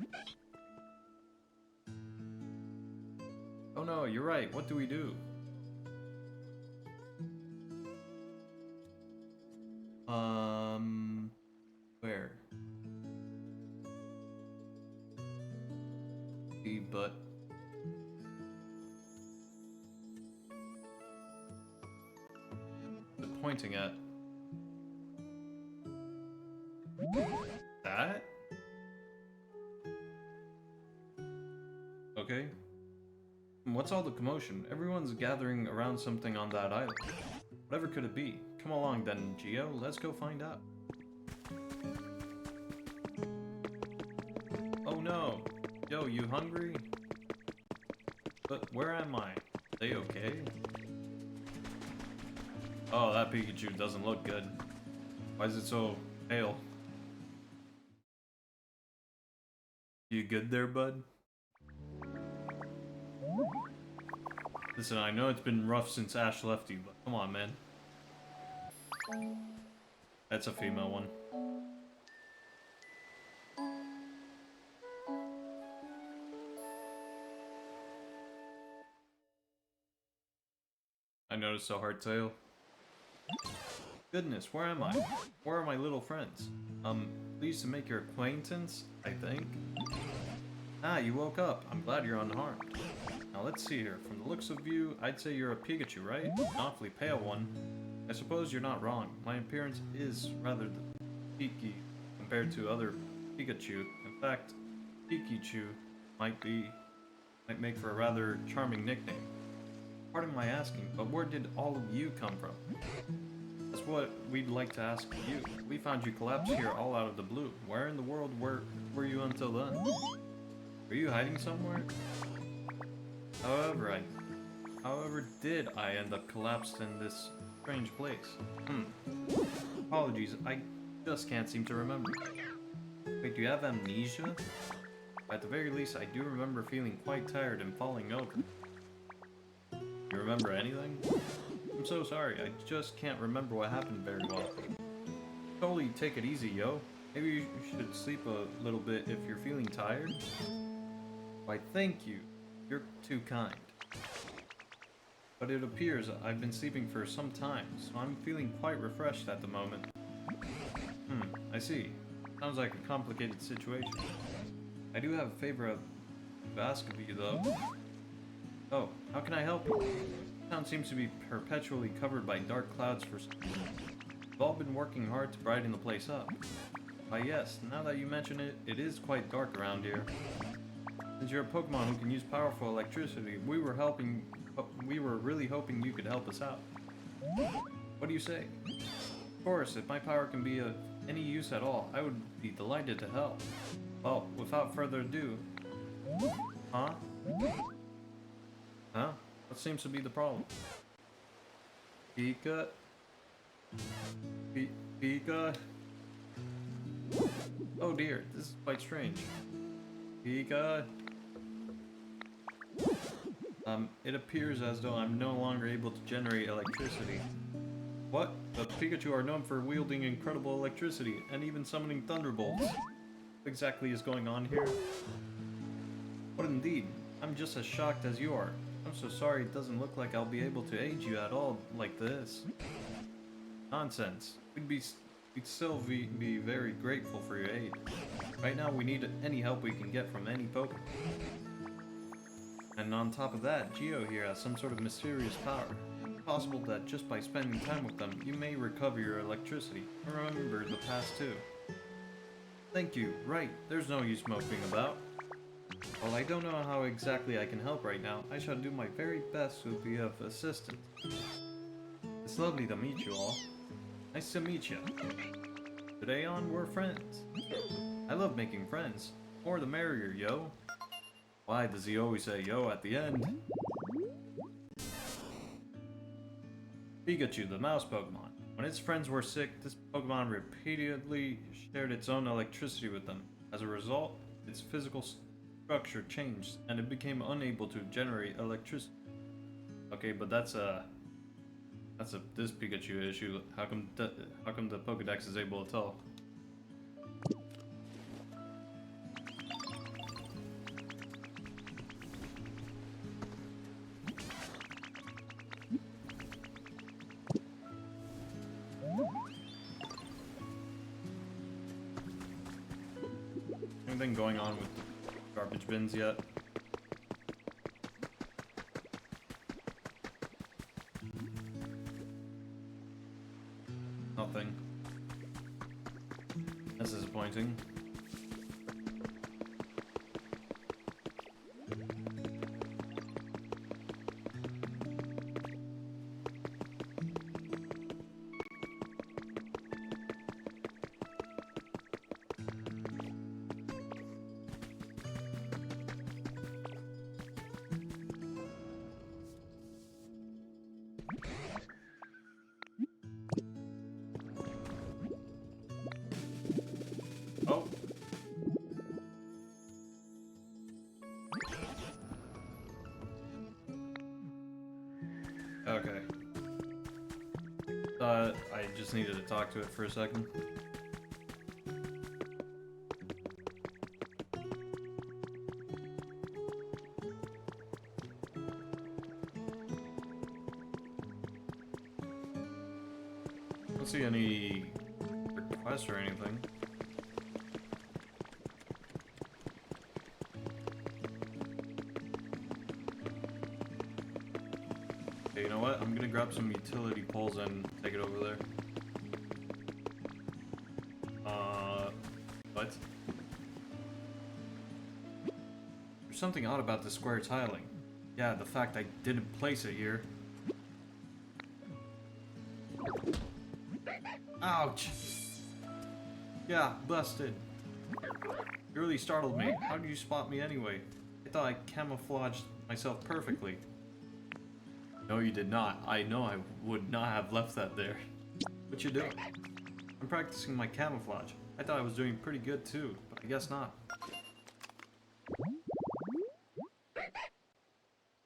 Speaker 1: Oh no, you're right. What do we do? Where? But the pointing at that? Okay. What's all the commotion? Everyone's gathering around something on that island. Whatever could it be? Come along then, Geo. Let's go find out. Oh no! Yo, you hungry? But where am I? Are they okay? Oh, that Pikachu doesn't look good. Why is it so pale? You good there, bud? Listen, I know it's been rough since Ash left you, but come on, man. That's a female one. I noticed a hardtail. Goodness, where am I? Where are my little friends? Pleased to make your acquaintance, I think. Ah, you woke up. I'm glad you're unharmed. Now let's see here. From the looks of you, I'd say you're a Pikachu, right? An awfully pale one. I suppose you're not wrong. My appearance is rather peaky compared to other Pikachu. In fact, Pikachu might make for a rather charming nickname. Pardon my asking, but where did all of you come from? That's what we'd like to ask you. We found you collapsed here all out of the blue. Where in the world were you until then? Were you hiding somewhere? However did I end up collapsed in this strange place? Apologies, I just can't seem to remember. Wait, do you have amnesia? At the very least, I do remember feeling quite tired and falling over. You remember anything? I'm so sorry, I just can't remember what happened very well. Totally take it easy, yo. Maybe you should sleep a little bit if you're feeling tired? Why, thank you. You're too kind. But it appears I've been sleeping for some time, so I'm feeling quite refreshed at the moment. I see. Sounds like a complicated situation. I do have a favor to ask of you, though. Oh, how can I help you? The town seems to be perpetually covered by dark clouds for some reason. We've all been working hard to brighten the place up. Why yes, now that you mention it, it is quite dark around here. Since you're a Pokemon who can use powerful electricity, we were really hoping you could help us out. What do you say? Of course, if my power can be of any use at all, I would be delighted to help. Well, without further ado... Huh? Huh? What seems to be the problem? Pika? Pika? Oh dear, this is quite strange. Pika? It appears as though I'm no longer able to generate electricity. What? The Pikachu are known for wielding incredible electricity, and even summoning thunderbolts. What exactly is going on here? What indeed? I'm just as shocked as you are. I'm so sorry it doesn't look like I'll be able to aid you at all like this. Nonsense. We'd still be very grateful for your aid. Right now we need any help we can get from any Pokemon. And on top of that, Geo here has some sort of mysterious power. It's possible that just by spending time with them, you may recover your electricity. Remember the past too. Thank you. Right, there's no use moping about. While I don't know how exactly I can help right now, I shall do my very best to be of assistance. It's lovely to meet you all. Nice to meet you. Today on, we're friends. I love making friends. More the merrier, yo. Why does he always say yo at the end? Pikachu, the mouse Pokemon. When its friends were sick, this Pokemon repeatedly shared its own electricity with them. As a result, its physical structure changed, and it became unable to generate electricity. Okay, but that's this Pikachu issue. How come the Pokedex is able to tell? Anything going on with the garbage bins yet? Nothing. That's disappointing. Oh. Okay. I just needed to talk to it for a second. I don't see any requests or anything. Okay, you know what? I'm gonna grab some utility poles and take it over there. What? There's something odd about the square tiling. Yeah, the fact I didn't place it here. Ouch! Yeah, busted. You really startled me. How did you spot me anyway? I thought I camouflaged myself perfectly. No, you did not. I know I would not have left that there. What you doing? I'm practicing my camouflage. I thought I was doing pretty good too, but I guess not.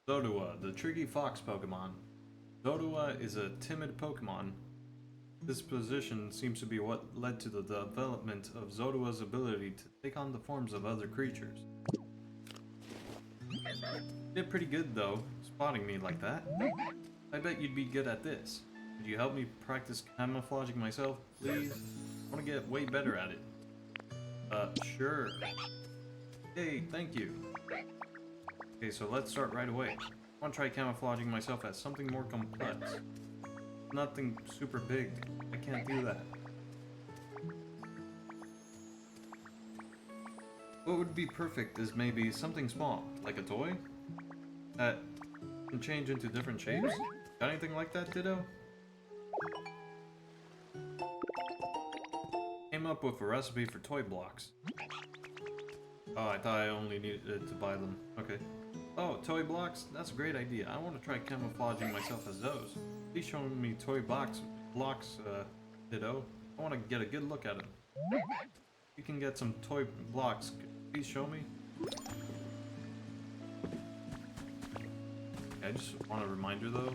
Speaker 1: Zodua, the tricky fox Pokemon. Zodua is a timid Pokemon. This position seems to be what led to the development of Zodua's ability to take on the forms of other creatures. You did pretty good though, spotting me like that. I bet you'd be good at this. Could you help me practice camouflaging myself, please? I want to get way better at it. Sure. Hey, thank you. Okay, so let's start right away. I want to try camouflaging myself as something more complex. Nothing super big. I can't do that. What would be perfect is maybe something small, like a toy, that can change into different shapes. Got anything like that, Ditto? Came up with a recipe for toy blocks. Oh, I thought I only needed to buy them. Okay. Oh, toy blocks? That's a great idea. I want to try camouflaging myself as those. Please show me toy blocks, Ditto. I want to get a good look at them. You can get some toy blocks. Please show me. I just want a reminder though.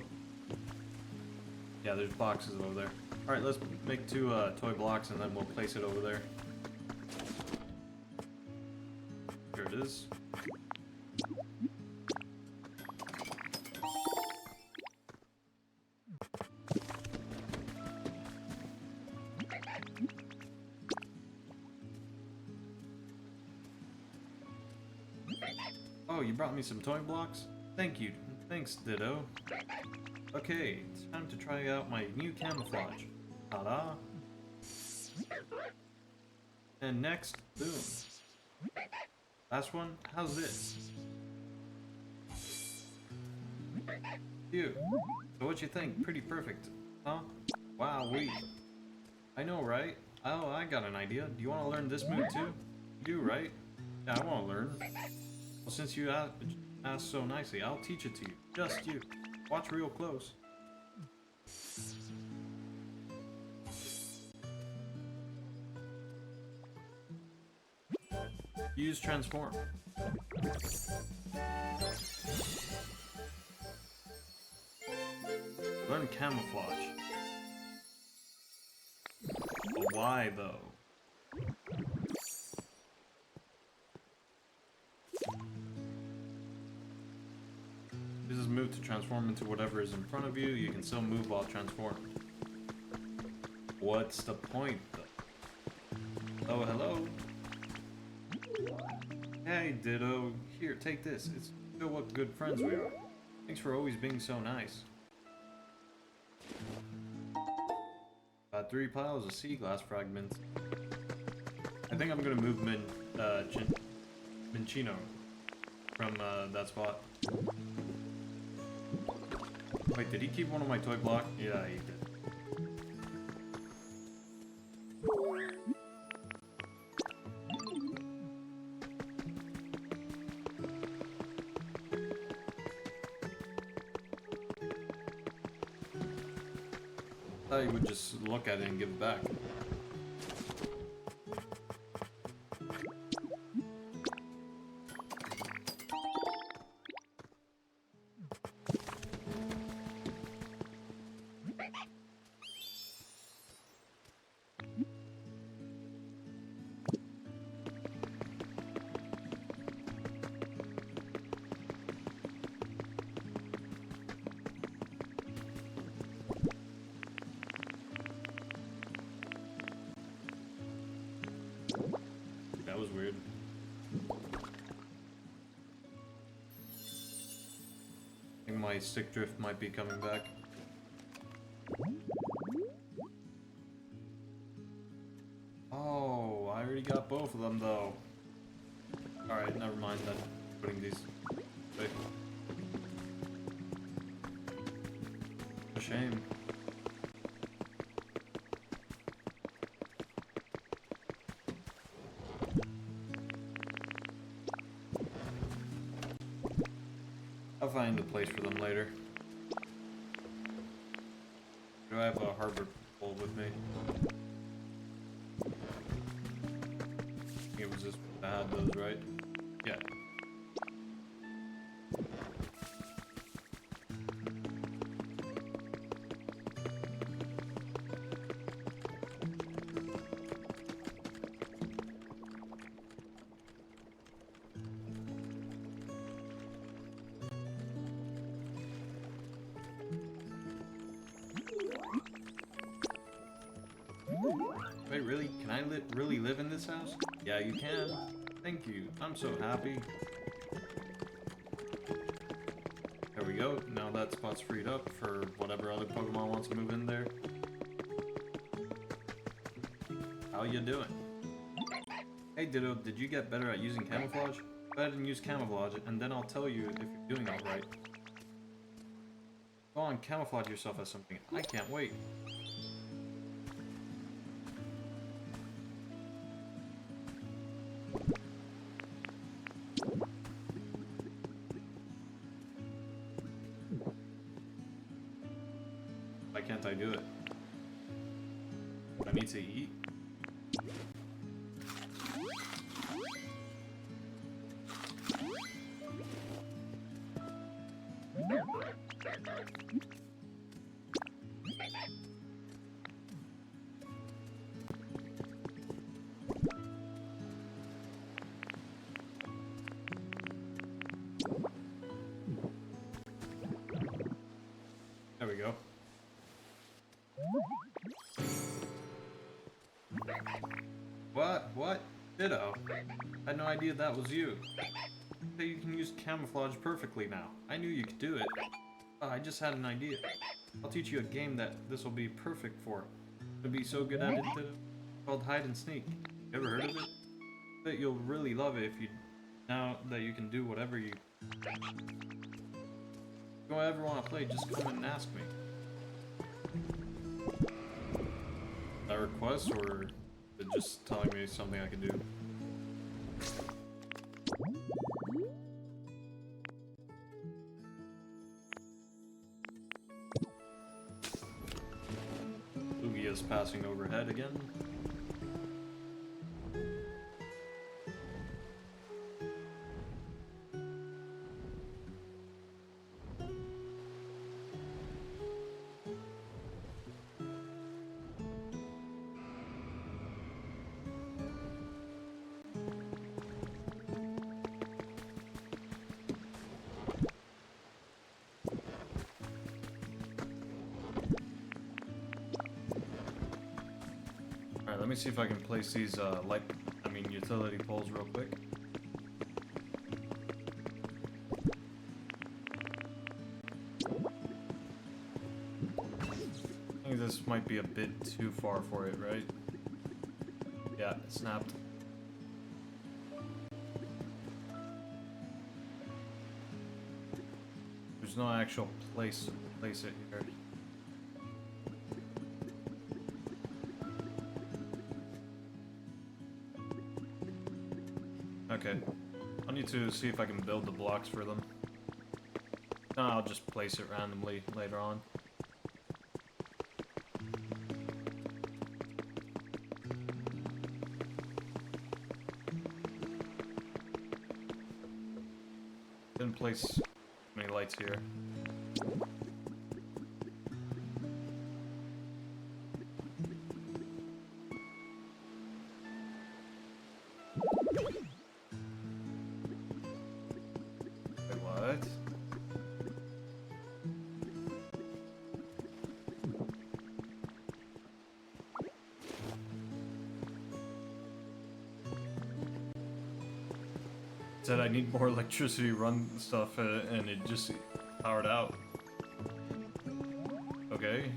Speaker 1: Yeah, there's boxes over there. Alright, let's make 2 toy blocks and then we'll place it over there. Here it is. Oh, you brought me some toy blocks? Thank you. Thanks, Ditto. Okay, it's time to try out my new camouflage. Ta-da! And next, boom. Last one, how's this? Phew. So what you think? Pretty perfect, huh? Wow, wait. I know, right? Oh, I got an idea. Do you want to learn this move too? You do, right? Yeah, I want to learn. Well, since you asked so nicely, I'll teach it to you. Just you. Watch real close. Use transform. Learn camouflage. But why though? Use this move to transform into whatever is in front of you. You can still move while transformed. What's the point though? Oh, hello. Hey, Ditto. Here, take this. It's show what good friends we are. Thanks for always being so nice. Got 3 piles of sea glass fragments. I think I'm gonna move Minchino from that spot. Wait, did he keep one of my toy blocks? Yeah, he did. I thought he would just look at it and give it back. That was weird. I think my stick drift might be coming back. Oh, I already got both of them though. Alright, never mind then. putting these away. A shame. I'll find a place for them later. Do I have a harbor pole with me? I think it was just I had those, right? Yeah. Wait, really? Can I really live in this house? Yeah, you can. Thank you. I'm so happy. There we go. Now that spot's freed up for whatever other Pokemon wants to move in there. How you doing? Hey Ditto, did you get better at using camouflage? Go ahead and use camouflage, and then I'll tell you if you're doing alright. Go on, camouflage yourself as something. I can't wait. Why can't I do it? I need to eat? There we go. What? Ditto? I had no idea that was you. Hey, you can use camouflage perfectly now. I knew you could do it. I just had an idea. I'll teach you a game that this will be perfect for. You'll be so good at it, Ditto. Called Hide and Sneak. You ever heard of it? Bet you'll really love it if you... Now that you can do whatever you... If you ever want to play, just come and ask me. A request, or is it just telling me something I can do? Lugia's passing overhead again. Alright, let me see if I can place these utility poles real quick. I think this might be a bit too far for it, right? Yeah, it snapped. There's no actual place to place it here. Okay, I'll need to see if I can build the blocks for them. No, I'll just place it randomly later on. Didn't place many lights here. Said I need more electricity to run stuff, and it just powered out. Okay,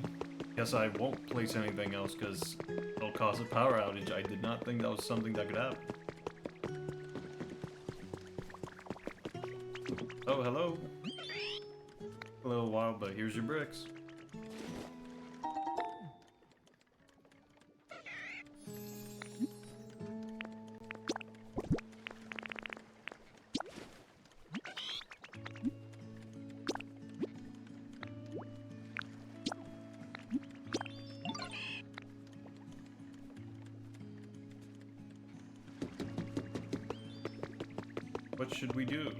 Speaker 1: guess I won't place anything else because it'll cause a power outage. I did not think that was something that could happen. Oh, hello. A little while, but here's your bricks. What should we do?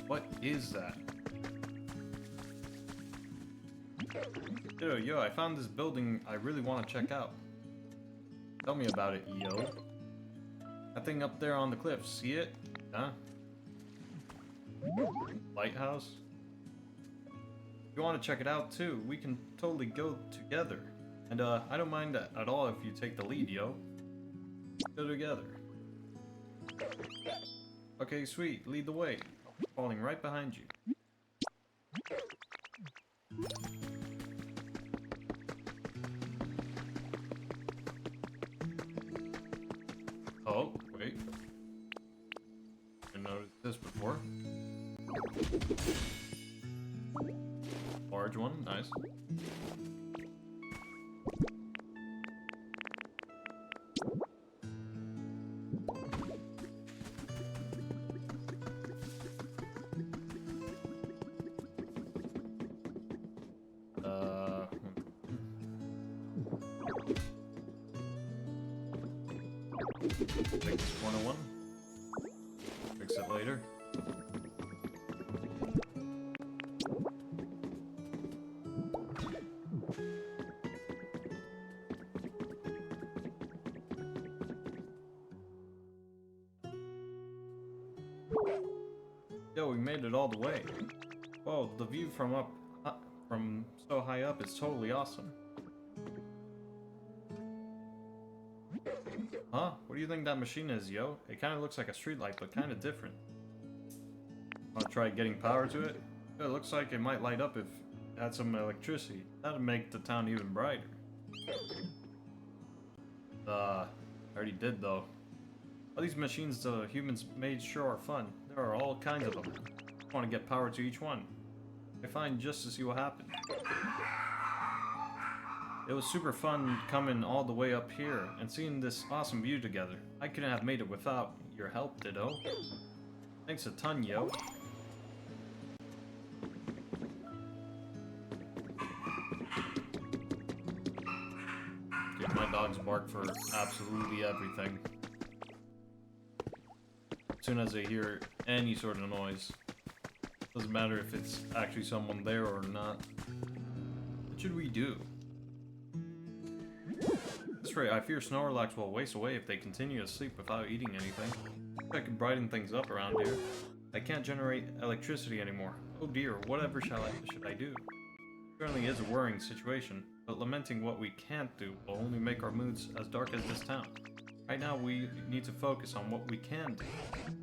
Speaker 1: What is that? Yo, I found this building I really want to check out. Tell me about it, yo. That thing up there on the cliff, see it? Huh? Lighthouse? If you want to check it out too, we can totally go together. And I don't mind that at all if you take the lead, yo. Go together. Okay, sweet. Lead the way. Falling right behind you. Oh, wait. I noticed this before. Large one, nice. Take this 101. Fix it later. Yo, we made it all the way. Whoa, the view from so high up is totally awesome. Huh? What do you think that machine is, yo? It kind of looks like a streetlight, but kind of different. Want to try getting power to it? It looks like it might light up if it had some electricity. That'd make the town even brighter. I already did though. All these machines the humans made sure are fun. There are all kinds of them. I want to get power to each one. I find just to see what happens. It was super fun coming all the way up here and seeing this awesome view together. I couldn't have made it without your help, Ditto. Thanks a ton, yo. Dude, my dogs bark for absolutely everything. As soon as they hear any sort of noise. Doesn't matter if it's actually someone there or not. What should we do? This rate, I fear Snorlax will waste away if they continue to sleep without eating anything. I could brighten things up around here. I can't generate electricity anymore. Oh dear, whatever should I do? It certainly is a worrying situation, but lamenting what we can't do will only make our moods as dark as this town. Right now we need to focus on what we can do.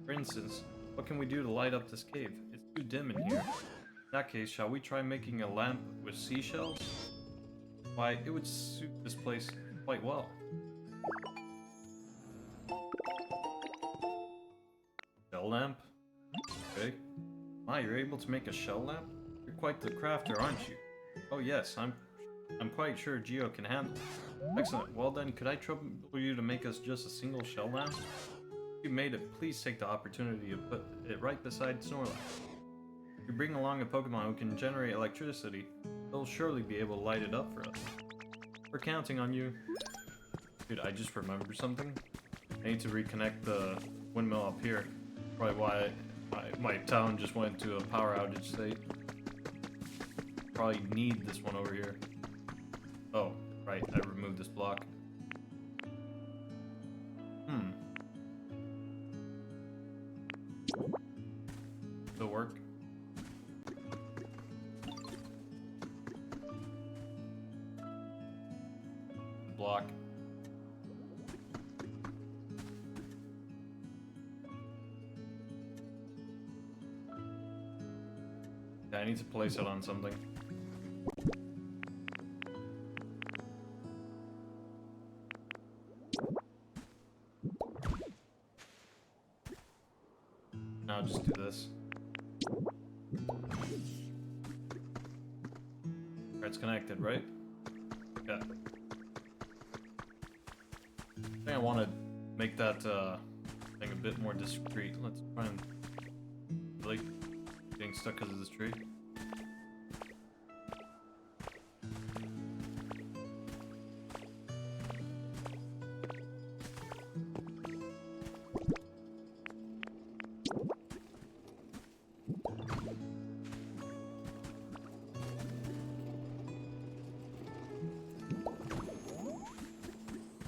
Speaker 1: For instance, what can we do to light up this cave? It's too dim in here. In that case, shall we try making a lamp with seashells? Why, it would suit this place quite well. Shell lamp? Okay. Ah, you're able to make a shell lamp? You're quite the crafter, aren't you? Oh yes, I'm quite sure Geo can handle it. Excellent. Well then, could I trouble you to make us just a single shell lamp? If you made it, please take the opportunity to put it right beside Snorlax. If you bring along a Pokemon who can generate electricity, they'll surely be able to light it up for us. We're counting on you. Dude, I just remembered something. I need to reconnect the windmill up here. Probably why my town just went to a power outage state. Probably need this one over here. Oh, right, I removed this block. Still work? Block. Yeah, I need to place it on something. Now I'll just do this. It's connected, right? Yeah. I think I want to make that thing a bit more discreet. Let's try and like getting stuck because of this tree.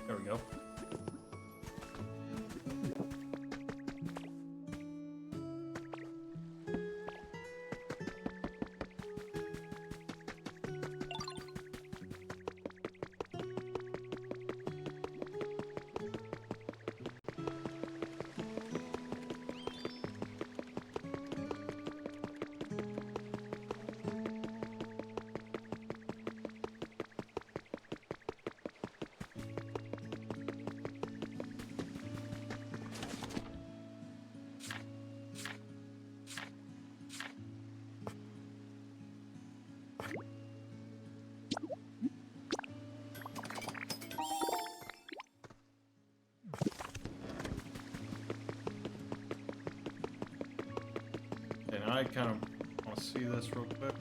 Speaker 1: There we go. Okay, now I kind of want to see this real quick.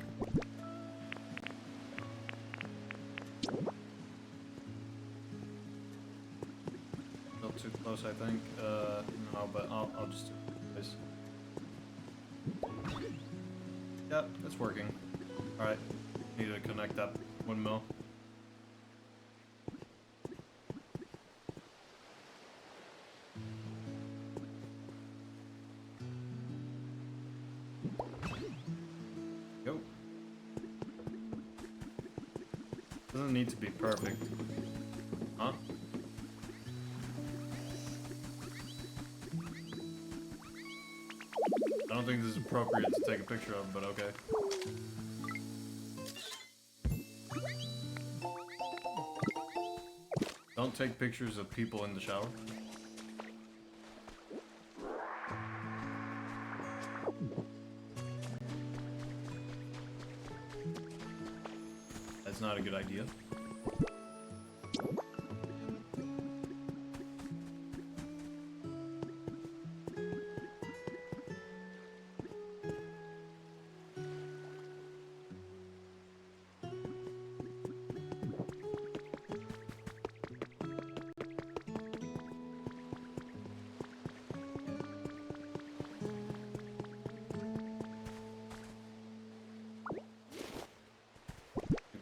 Speaker 1: Still too close, I think. No, but I'll just do this. Yep, it's working. Alright, need to connect that windmill. Go. Doesn't need to be perfect. Huh? I don't think this is appropriate to take a picture of, but okay. Don't take pictures of people in the shower. That's not a good idea.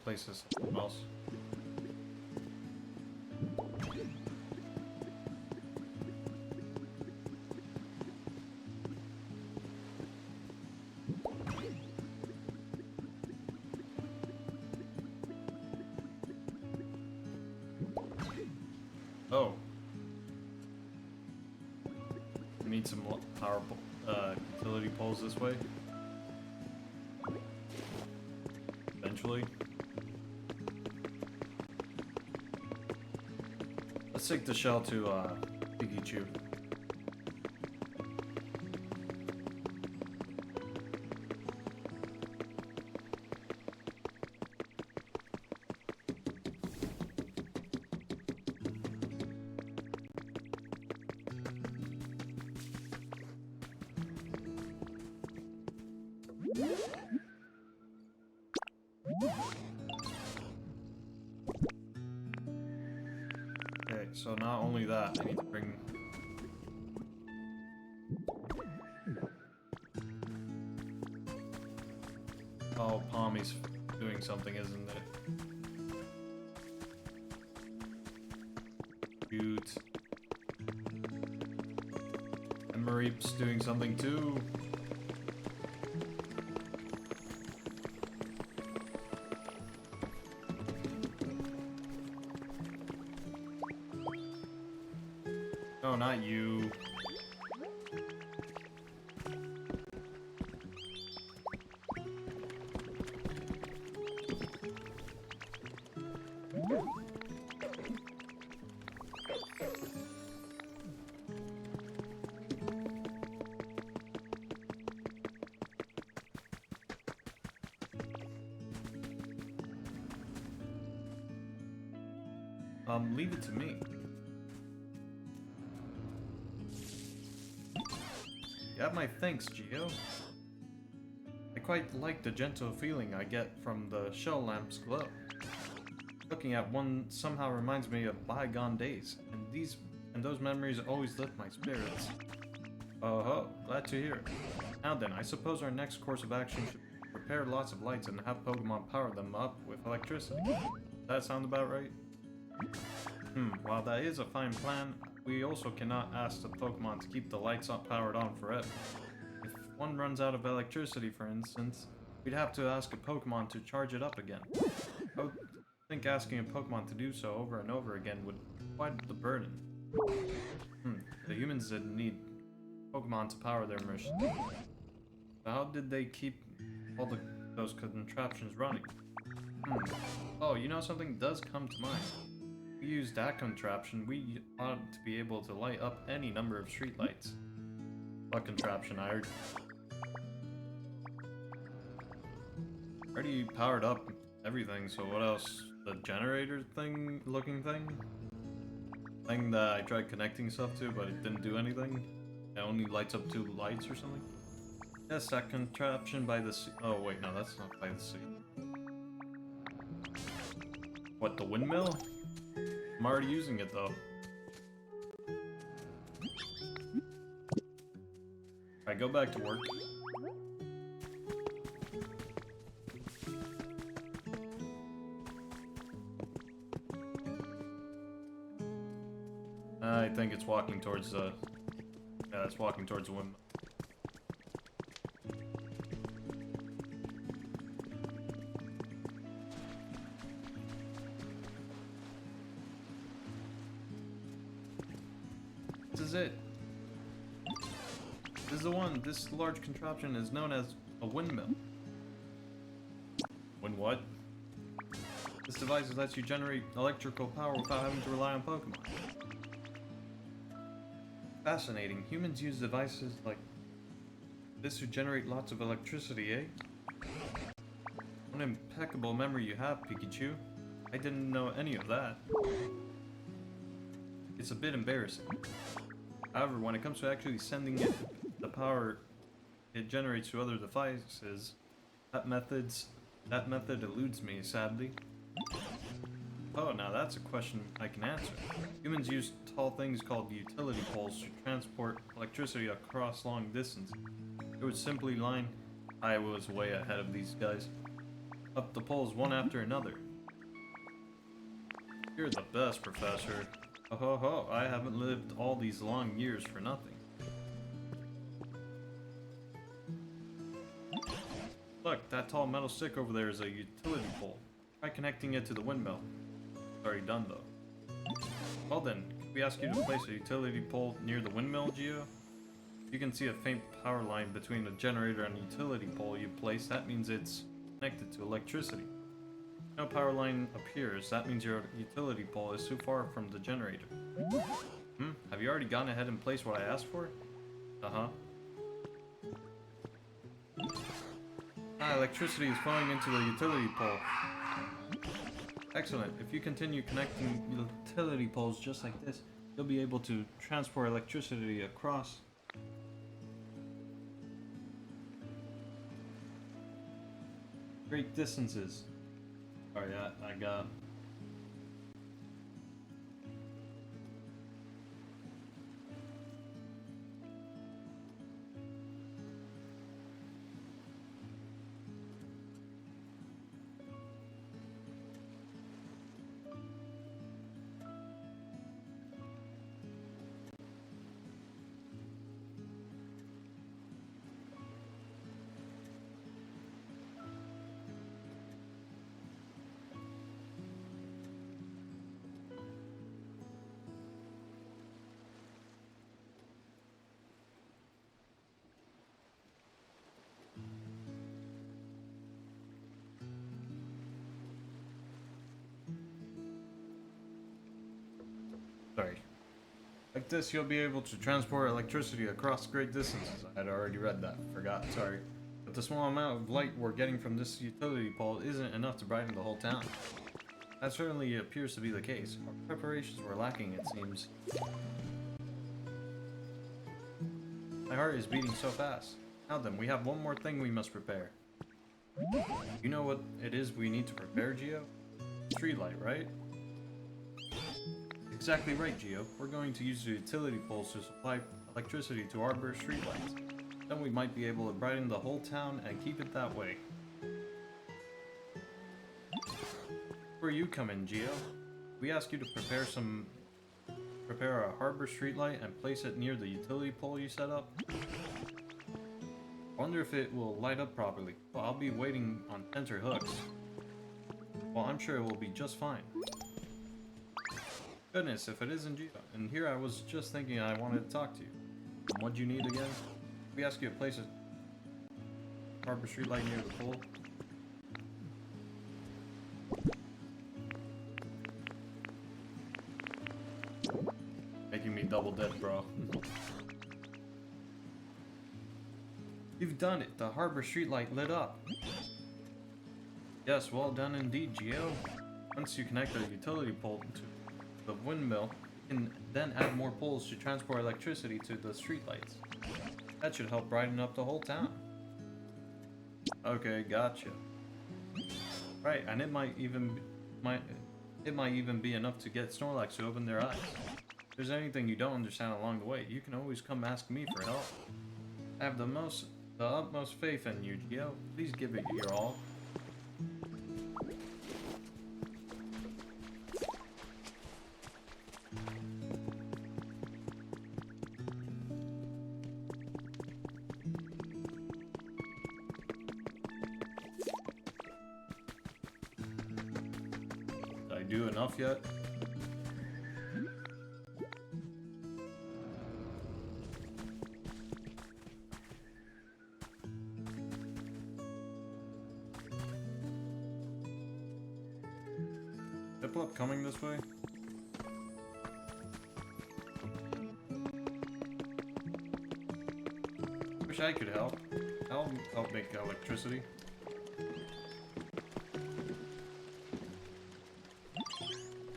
Speaker 1: Place this somewhere else. Oh. We need some power utility poles this way. Eventually. Let's take the shell to Pikachu. Okay, so not only that, I need to bring... Oh, Palmy's doing something, isn't it? Cute. And Mareep's doing something too. No, not you. Leave it to me. You have my thanks, Geo. I quite like the gentle feeling I get from the shell lamp's glow. Looking at one somehow reminds me of bygone days, and those memories always lift my spirits. Oh ho, glad to hear it. Now then, I suppose our next course of action should prepare lots of lights and have Pokemon power them up with electricity. Does that sound about right? While that is a fine plan, we also cannot ask the Pokemon to keep the lights powered on forever. If one runs out of electricity, for instance, we'd have to ask a Pokemon to charge it up again. I would think asking a Pokemon to do so over and over again would be quite the burden. The humans did need Pokemon to power their machines. How did they keep all those contraptions running? Oh, you know, something does come to mind. If we use that contraption, we ought to be able to light up any number of streetlights. What contraption, I heard? Already powered up everything, so what else? The generator thing, looking thing? Thing that I tried connecting stuff to, but it didn't do anything? It only lights up 2 lights or something? Yes, that contraption by the sea. Oh wait, no, that's not by the sea. What, the windmill? I'm already using it though. Alright, go back to work. I think it's walking towards the... Yeah, it's walking towards the windmill. This is it. This is the one. This large contraption is known as a windmill. Wind what? This device lets you generate electrical power without having to rely on Pokemon. Fascinating. Humans use devices like this to generate lots of electricity, eh? What an impeccable memory you have, Pikachu. I didn't know any of that. It's a bit embarrassing. However, when it comes to actually sending it the power it generates to other devices, that method eludes me, sadly. Oh, now that's a question I can answer. Humans use tall things called utility poles to transport electricity across long distances. It would simply line... I was way ahead of these guys. Up the poles one after another. You're the best, Professor. Oh ho ho, I haven't lived all these long years for nothing. Look, that tall metal stick over there is a utility pole. Try connecting it to the windmill. It's already done though. Well then, can we ask you to place a utility pole near the windmill, Geo? If you can see a faint power line between the generator and utility pole you place, that means it's connected to electricity. No power line appears, that means your utility pole is too far from the generator. Have you already gone ahead and placed what I asked for? Uh-huh. Electricity is flowing into the utility pole. Excellent. If you continue connecting utility poles just like this, you'll be able to transport electricity across great distances. Alright, I got... Sorry. Like this, you'll be able to transport electricity across great distances. I had already read that. Forgot. Sorry. But the small amount of light we're getting from this utility pole isn't enough to brighten the whole town. That certainly appears to be the case. Our preparations were lacking, it seems. My heart is beating so fast. Now then, we have one more thing we must prepare. You know what it is we need to prepare, Geo? Streetlight, right? Exactly right, Geo. We're going to use the utility poles to supply electricity to Arbor streetlights. Then we might be able to brighten the whole town and keep it that way. Where you come in, Geo? We ask you to prepare a harbor streetlight and place it near the utility pole you set up. I wonder if it will light up properly. Well, I'll be waiting on tenter hooks. Well, I'm sure it will be just fine. Goodness, if it isn't Geo. And here I was just thinking I wanted to talk to you. What'd you need again? We ask you to place a harbor streetlight near the pole. Making me double dead, bro. You've done it. The harbor streetlight lit up. Yes, well done indeed, Geo. Once you connect the utility pole to the windmill, you can then add more poles to transport electricity to the streetlights. That should help brighten up the whole town. Okay, gotcha. Right, and it might even be enough to get Snorlax to open their eyes. If there's anything you don't understand along the way, you can always come ask me for help. I have the utmost faith in you, Geo. Please give it your all. Did I do enough yet? Piplup coming this way? Wish I could help. I'll help make electricity.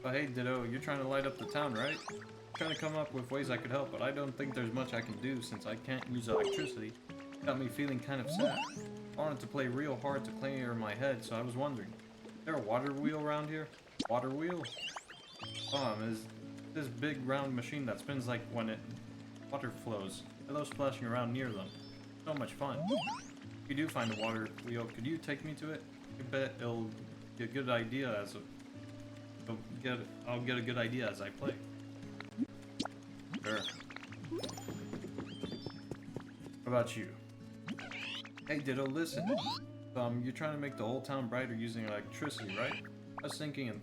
Speaker 1: Oh hey Ditto, you're trying to light up the town, right? I'm trying to come up with ways I could help, but I don't think there's much I can do since I can't use electricity. Got me feeling kind of sad. I wanted to play real hard to clear my head, so I was wondering, is there a water wheel around here? Water wheel? Is this big round machine that spins like when water flows. I love splashing around near them. So much fun. If you do find a water wheel, could you take me to it? I bet it'll get a good idea I'll get a good idea as I play. Sure. What about you? Hey Ditto, listen. You're trying to make the whole town brighter using electricity, right? I was thinking and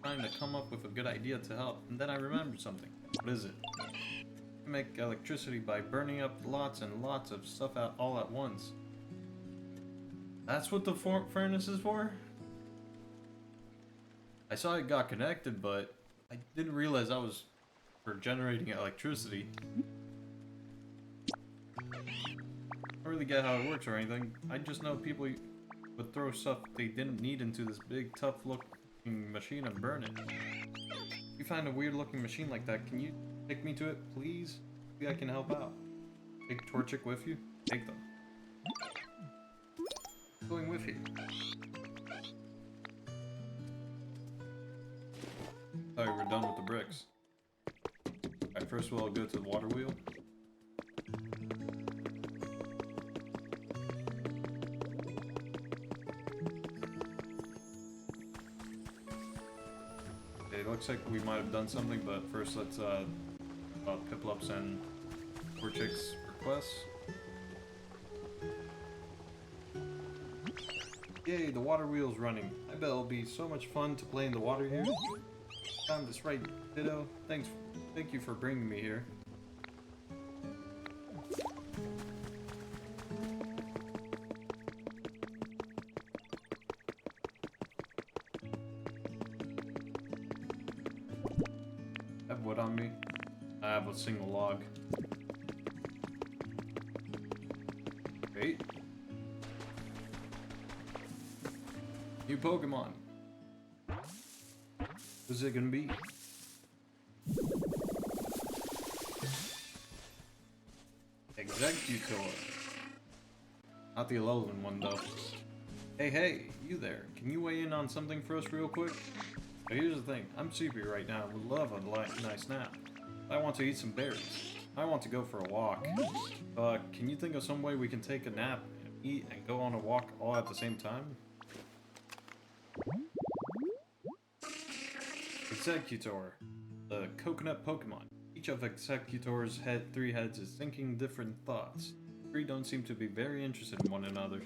Speaker 1: trying to come up with a good idea to help, and then I remembered something. What is it? I make electricity by burning up lots and lots of stuff out all at once. That's what the furnace is for? I saw it got connected, but I didn't realize that was for generating electricity. I don't really get how it works or anything. I just know people would throw stuff they didn't need into this big, tough-looking machine and burn it. If you find a weird-looking machine like that, can you take me to it, please? Maybe I can help out. Take Torchic with you? Take them. Going with you. Thought we were done with the bricks. Alright, first we'll go to the water wheel. Okay, it looks like we might have done something, but first let's Piplup's and Torchic's requests. Yay, the water wheel's running. I bet it'll be so much fun to play in the water here. Found this right, Ditto. Thank you for bringing me here. I have wood on me. I have a single log. Wait. New Pokemon. Who's it gonna be? Executor. Not the Alolan one, though. Hey, you there. Can you weigh in on something for us real quick? But here's the thing. I'm sleepy right now and would love a nice nap. I want to eat some berries. I want to go for a walk. Can you think of some way we can take a nap, and eat, and go on a walk all at the same time? Executor. The coconut Pokemon. Each of Executor's 3 heads is thinking different thoughts. The 3 don't seem to be very interested in one another.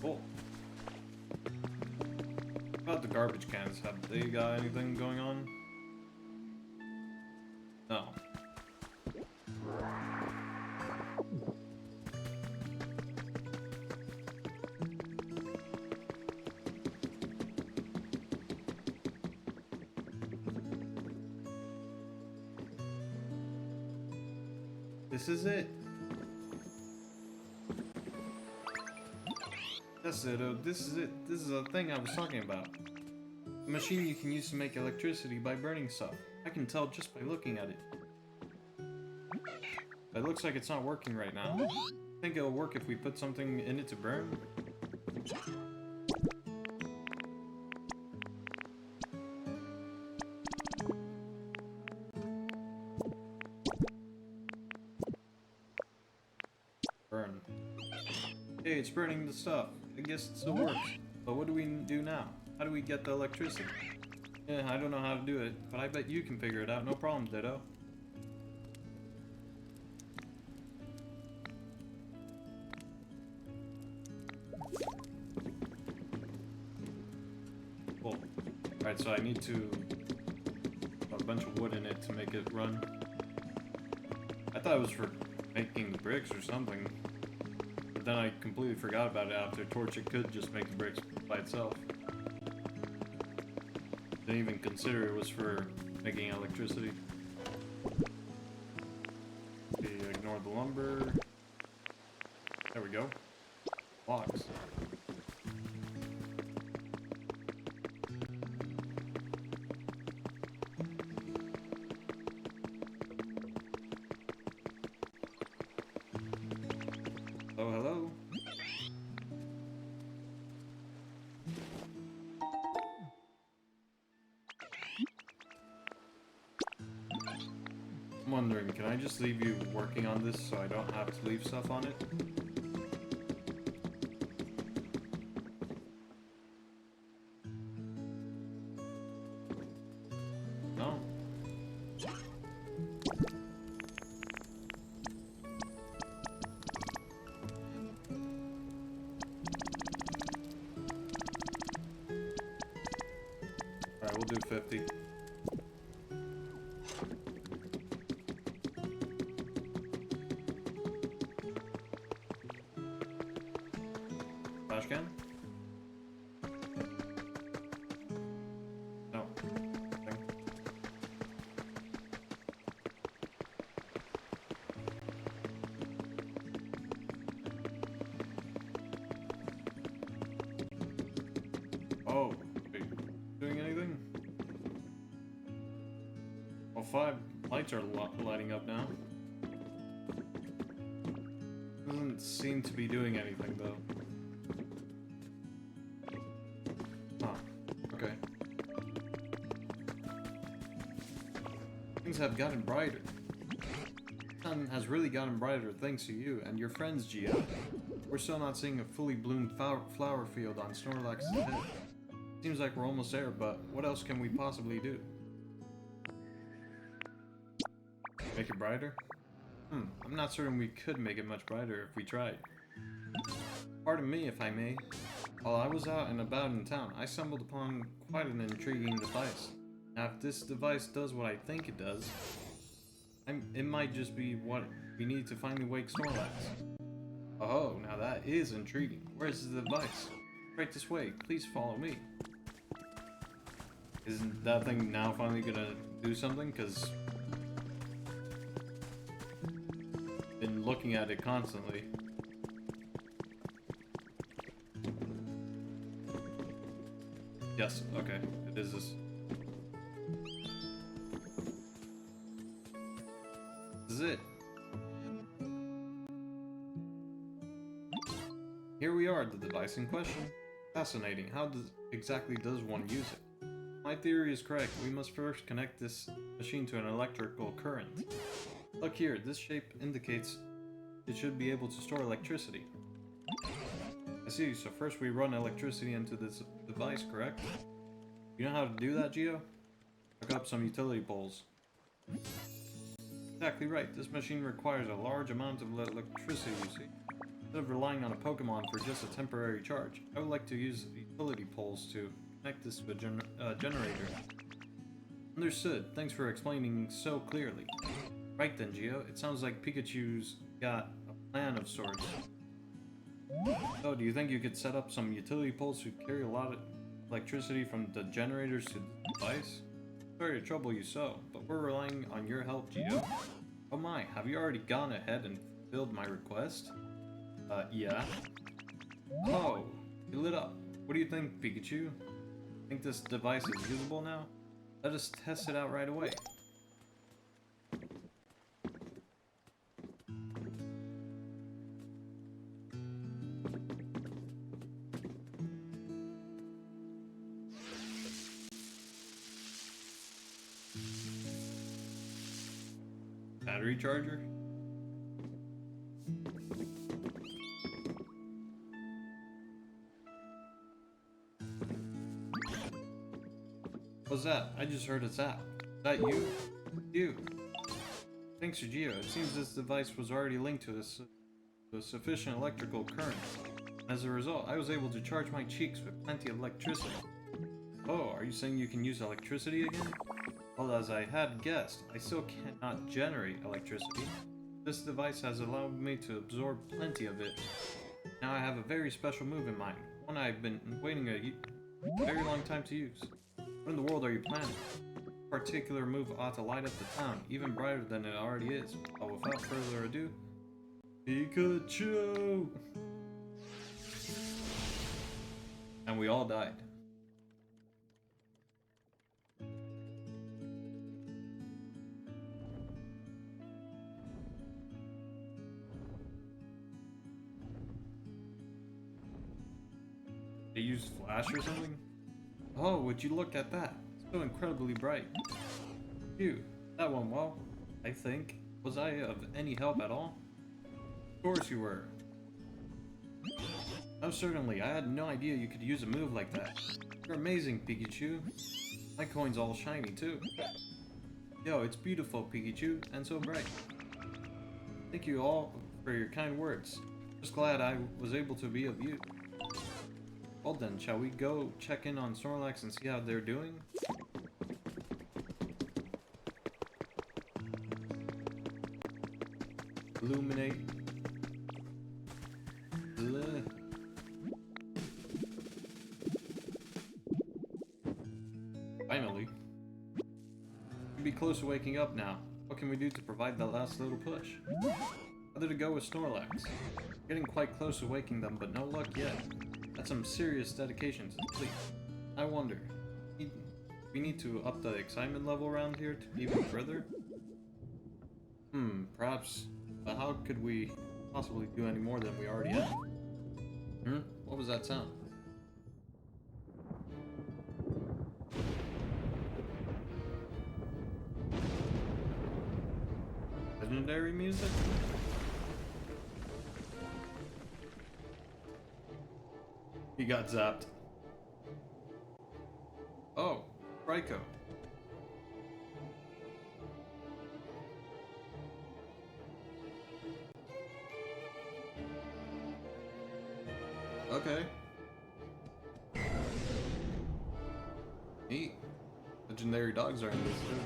Speaker 1: Cool. What about the garbage cans? Have they got anything going on? No. This is it. That's it. This is it. This is the thing I was talking about. A machine you can use to make electricity by burning stuff. I can tell just by looking at it. But it looks like it's not working right now. Think it'll work if we put something in it to burn? Burn. Hey, it's burning the stuff. I guess it still works. But what do we do now? How do we get the electricity? Yeah, I don't know how to do it, but I bet you can figure it out. No problem, Ditto. Cool. Alright, so I need to put a bunch of wood in it to make it run. I thought it was for making the bricks or something. But then I completely forgot about it after Torch. It could just make the bricks by itself. Didn't even consider it was for making electricity. Okay, ignore the lumber. There we go. Blocks. Oh, hello. I'm wondering, can I just leave you working on this so I don't have to leave stuff on it? No? Alright, we'll do 50. Trash can? No. Nothing. Oh, wait. Doing anything? Well, 5 lights are lighting up now. Doesn't seem to be doing anything though. Okay. Things have gotten brighter. The sun has really gotten brighter thanks to you and your friends, Gio. We're still not seeing a fully bloomed flower field on Snorlax's head. Seems like we're almost there, but what else can we possibly do? Make it brighter? I'm not certain we could make it much brighter if we tried. Pardon me if I may. While I was out and about in town, I stumbled upon quite an intriguing device. Now, if this device does what I think it does, it might just be what we need to finally wake Snorlax. Oh, now that is intriguing. Where's the device? Right this way. Please follow me. Isn't that thing now finally gonna do something? Because I've been looking at it constantly. Yes, okay. It is this. This is it. Here we are, the device in question. Fascinating. How exactly does one use it? My theory is correct. We must first connect this machine to an electrical current. Look here, this shape indicates it should be able to store electricity. I see, so first we run electricity into this device, correct? You know how to do that, Geo? Look up some utility poles. Exactly right, this machine requires a large amount of electricity, you see. Instead of relying on a Pokemon for just a temporary charge, I would like to use utility poles to connect this to a generator. Understood, thanks for explaining so clearly. Right then, Geo, it sounds like Pikachu's got a plan of sorts. So, do you think you could set up some utility poles to carry a lot of electricity from the generators to the device? Sorry to trouble you so, but we're relying on your help, Geo. Oh my, have you already gone ahead and fulfilled my request? Yeah. Oh, you lit up. What do you think, Pikachu? Think this device is usable now? Let us test it out right away. Battery charger? What's that? I just heard a zap. Is that you? You. Thanks, Geo. It seems this device was already linked to a sufficient electrical current. As a result, I was able to charge my cheeks with plenty of electricity. Oh, are you saying you can use electricity again? Well, as I had guessed, I still cannot generate electricity. This device has allowed me to absorb plenty of it. Now I have a very special move in mind, one I've been waiting a very long time to use. What in the world are you planning? This particular move ought to light up the town, even brighter than it already is. But without further ado, Pikachu! And we all died. They used flash or something? Oh, would you look at that? It's so incredibly bright. Phew, that went well, I think. Was I of any help at all? Of course you were. Oh, certainly. I had no idea you could use a move like that. You're amazing, Pikachu. My coin's all shiny, too. Yo, it's beautiful, Pikachu, and so bright. Thank you all for your kind words. Just glad I was able to be of use. Well then, shall we go check in on Snorlax and see how they're doing? Illuminate. Bleh. Finally. We'll be close to waking up now. What can we do to provide that last little push? Whether to go with Snorlax. Getting quite close to waking them, but no luck yet. That's some serious dedication to sleep. I wonder, we need to up the excitement level around here to even further? Perhaps, but how could we possibly do any more than we already have? What was that sound? Legendary music? He got zapped. Oh, Raikou. Okay. Neat. Legendary dogs are in this too.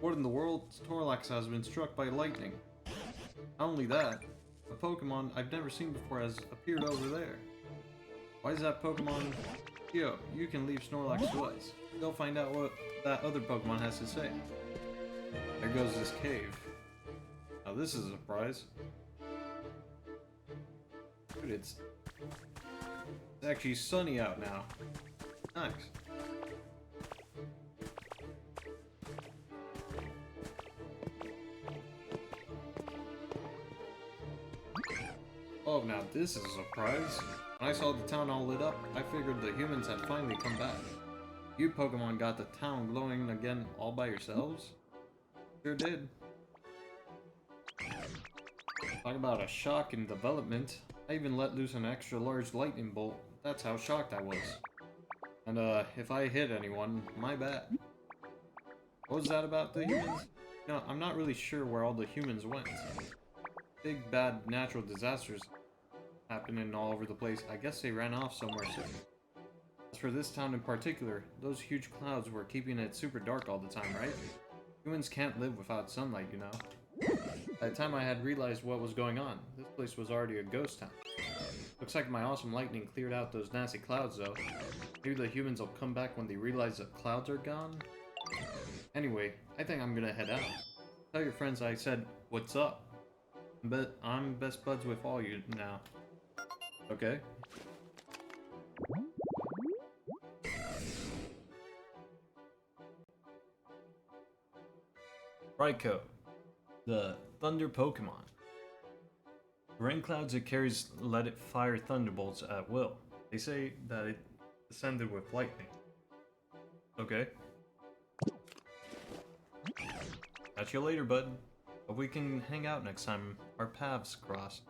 Speaker 1: What in the world? Snorlax has been struck by lightning. Not only that, a Pokemon I've never seen before has appeared over there. Why is that Pokemon? Yo, you can leave Snorlax to us. Go find out what that other Pokemon has to say. There goes this cave. Now this is a surprise. Dude, it's actually sunny out now. Nice. Oh, now this is a surprise. When I saw the town all lit up, I figured the humans had finally come back. You Pokemon got the town glowing again all by yourselves? Sure did. Talk about a shock in development. I even let loose an extra large lightning bolt. That's how shocked I was. And if I hit anyone, my bad. What was that about the humans? No, I'm not really sure where all the humans went. Big bad natural disasters happening all over the place. I guess they ran off somewhere soon. As for this town in particular, those huge clouds were keeping it super dark all the time, right? Humans can't live without sunlight, you know. By the time I had realized what was going on, this place was already a ghost town. Looks like my awesome lightning cleared out those nasty clouds though. Maybe the humans will come back when they realize the clouds are gone? Anyway, I think I'm gonna head out. Tell your friends I said, what's up? But I'm best buds with all you now. Okay. Raikou, the Thunder Pokemon. Rain clouds it carries let it fire thunderbolts at will. They say that it descended with lightning. Okay. Catch you later, bud. Hope we can hang out next time our paths cross.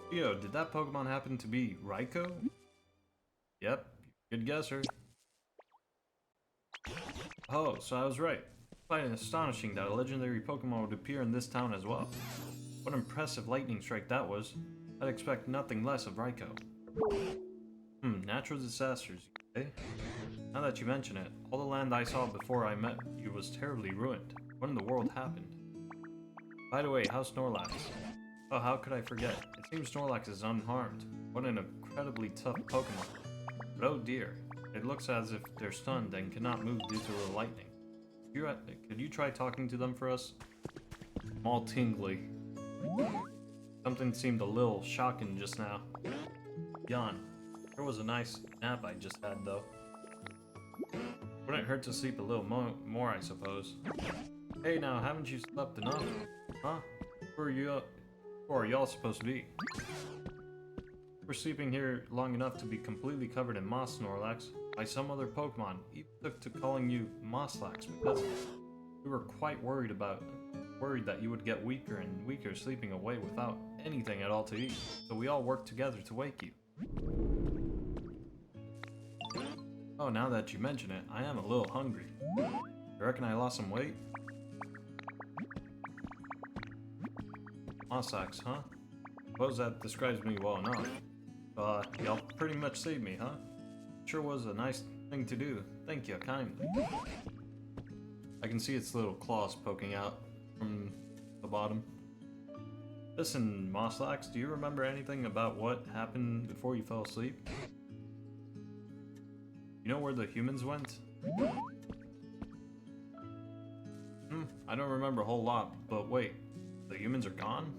Speaker 1: Yo, did that Pokemon happen to be Raikou? Yep, good guesser. Oh, so I was right. Quite astonishing that a legendary Pokemon would appear in this town as well. What an impressive lightning strike that was. I'd expect nothing less of Raikou. Natural disasters, you say? Now that you mention it, all the land I saw before I met you was terribly ruined. What in the world happened? By the way, how's Snorlax? Oh, how could I forget? It seems Snorlax is unharmed. What an incredibly tough Pokemon. But oh dear, it looks as if they're stunned and cannot move due to the lightning. Could you try talking to them for us? I'm all tingly. Something seemed a little shocking just now. Yawn. There was a nice nap I just had though. Wouldn't hurt to sleep a little more, I suppose. Hey now, haven't you slept enough? Huh? Who are y'all supposed to be? We're sleeping here long enough to be completely covered in moss, Snorlax. By some other Pokemon, even took to calling you Mosslax because we were quite worried that you would get weaker and weaker sleeping away without anything at all to eat. So we all worked together to wake you. Oh, now that you mention it, I am a little hungry. You reckon I lost some weight? Mosslax, huh? Suppose that describes me well enough. Y'all pretty much saved me, huh? Sure was a nice thing to do. Thank you, kindly. I can see its little claws poking out from the bottom. Listen, Mosslax, do you remember anything about what happened before you fell asleep? You know where the humans went? I don't remember a whole lot, but wait, the humans are gone?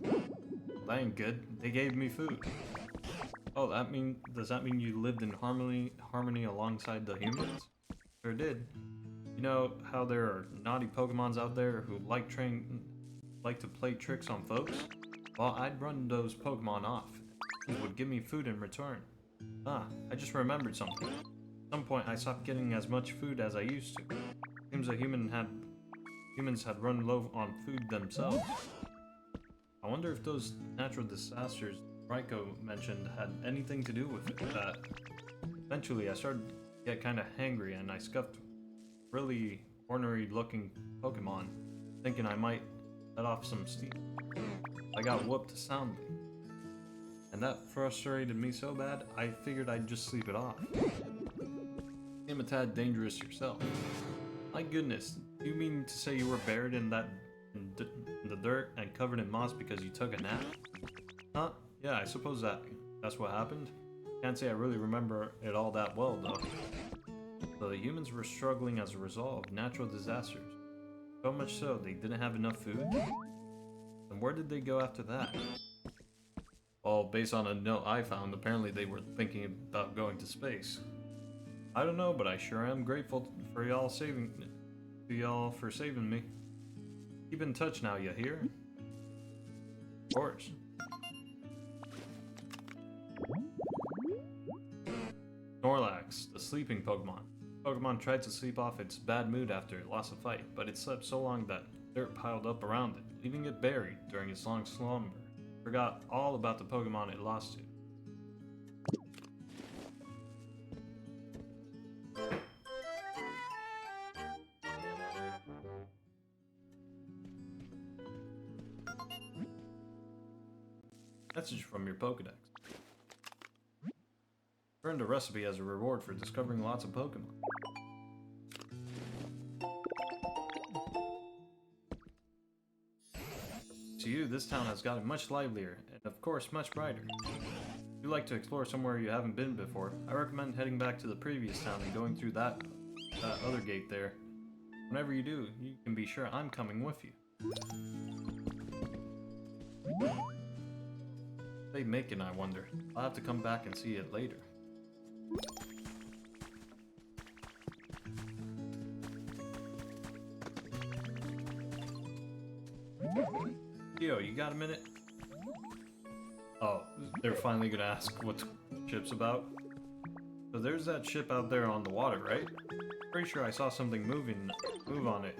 Speaker 1: That ain't good. They gave me food. Oh, does that mean you lived in harmony alongside the humans? Sure did. You know how there are naughty Pokemons out there who like to play tricks on folks? Well, I'd run those Pokemon off. It would give me food in return. Ah, I just remembered something. At some point, I stopped getting as much food as I used to. Seems that humans had run low on food themselves. I wonder if those natural disasters Raikou mentioned had anything to do with that. Eventually, I started to get kind of hangry and I scuffed really ornery looking Pokemon, thinking I might let off some steam. I got whooped soundly. And that frustrated me so bad, I figured I'd just sleep it off. Seem a tad dangerous yourself. My goodness, do you mean to say you were buried in the dirt and covered in moss because you took a nap? Huh? Yeah, I suppose that's what happened. Can't say I really remember it all that well, though. So the humans were struggling as a result of natural disasters. So much so, they didn't have enough food? And where did they go after that? Well, based on a note I found, apparently they were thinking about going to space. I don't know, but I sure am grateful for y'all for saving me. Keep in touch now, you hear? Of course. Snorlax, the sleeping Pokemon. Pokemon tried to sleep off its bad mood after it lost a fight, but it slept so long that dirt piled up around it, leaving it buried during its long slumber. Forgot all about the Pokemon it lost to. Message from your Pokedex. Earned a recipe as a reward for discovering lots of Pokemon. To you, this town has gotten much livelier, and of course much brighter. If you like to explore somewhere you haven't been before, I recommend heading back to the previous town and going through that other gate there. Whenever you do, you can be sure I'm coming with you. They make it, I wonder. I'll have to come back and see it later. Yo, you got a minute? Oh, they're finally gonna ask what the ship's about. So there's that ship out there on the water, right? Pretty sure I saw something move on it.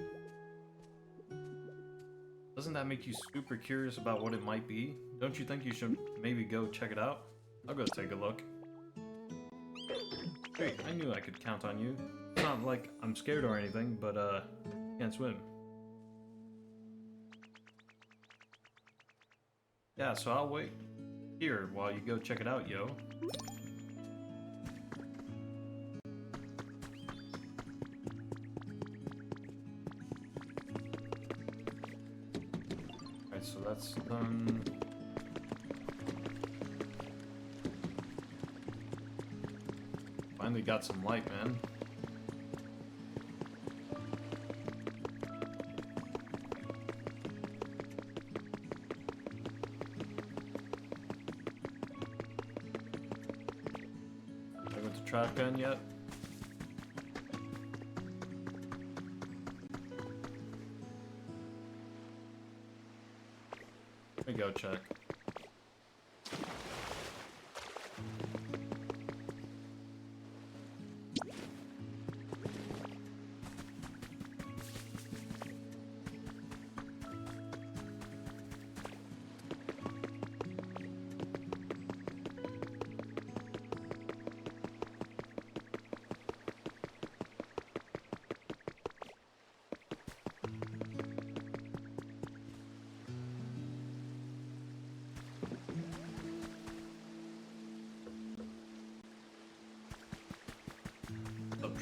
Speaker 1: Doesn't that make you super curious about what it might be? Don't you think you should maybe go check it out? I'll go take a look. Great, I knew I could count on you. It's not like I'm scared or anything, but can't swim. Yeah, so I'll wait here while you go check it out, yo. Alright, so that's done. Finally got some light, man. Shotgun yet? Let me go check.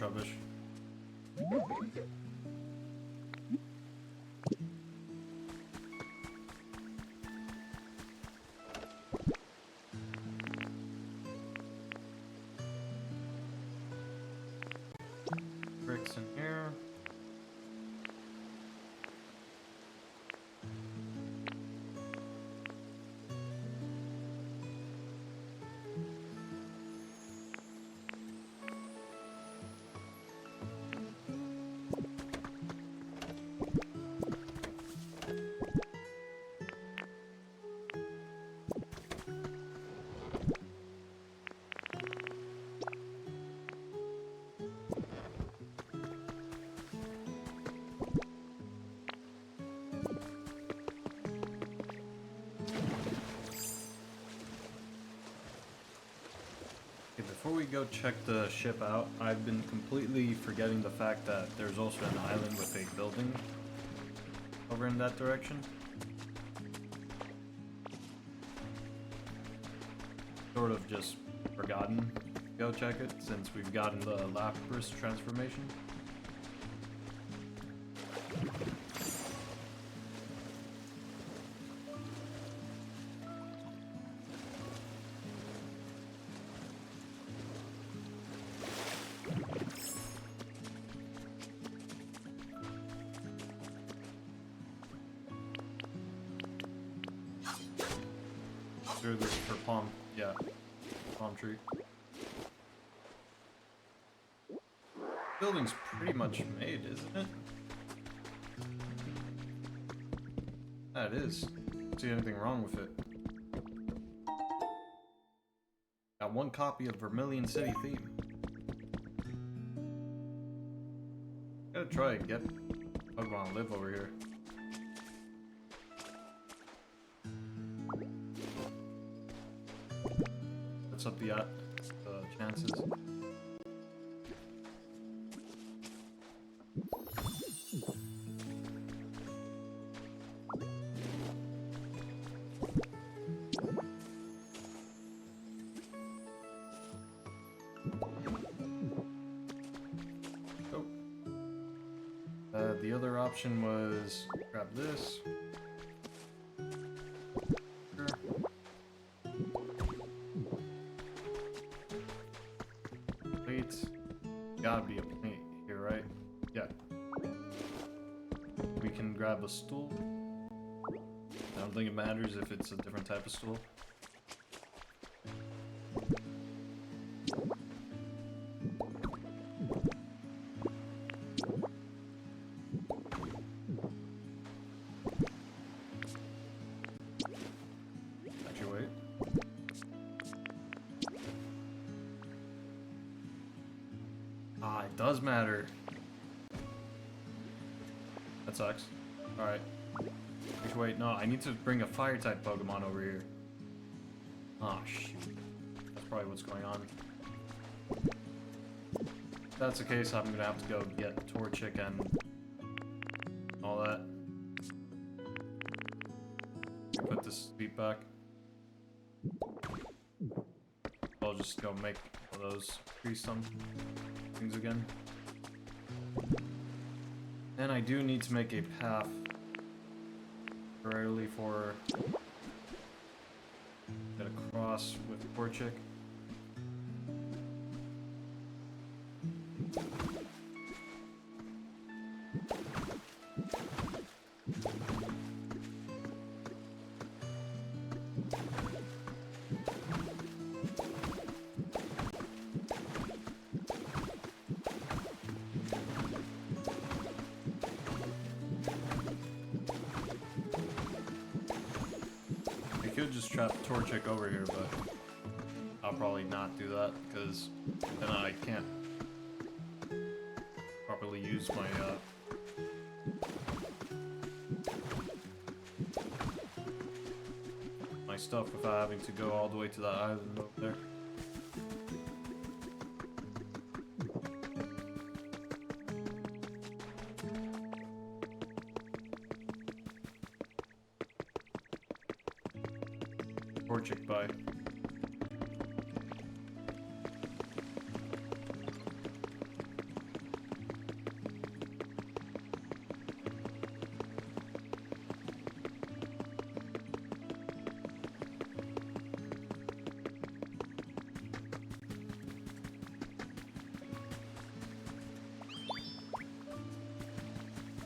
Speaker 1: Rubbish. Bricks in here. Before we go check the ship out, I've been completely forgetting the fact that there's also an island with a building over in that direction. Sort of just forgotten to go check it since we've gotten the Lapras transformation. consider this for palm. Yeah, palm tree. Building's pretty much made, isn't it? Yeah, it is. Don't see anything wrong with it. Got one copy of Vermilion City theme. Gotta try and get Pokemon to live over here. What's up the chances? The other option was grab this. Sure. Plate. Gotta be a plate here, right? Yeah. We can grab a stool. I don't think it matters if it's a different type of stool. It does matter. That sucks. Alright. Wait, no, I need to bring a fire type Pokemon over here. Oh shoot. That's probably what's going on. If that's the case, I'm gonna have to go get Torchic and all that. Put this speed back. I'll just go make one of those tree stump things again. And I do need to make a path temporarily for get across with Torchic. Just trap Torchic over here, but I'll probably not do that because then I can't properly use my stuff without having to go all the way to that island over there. Torchic by.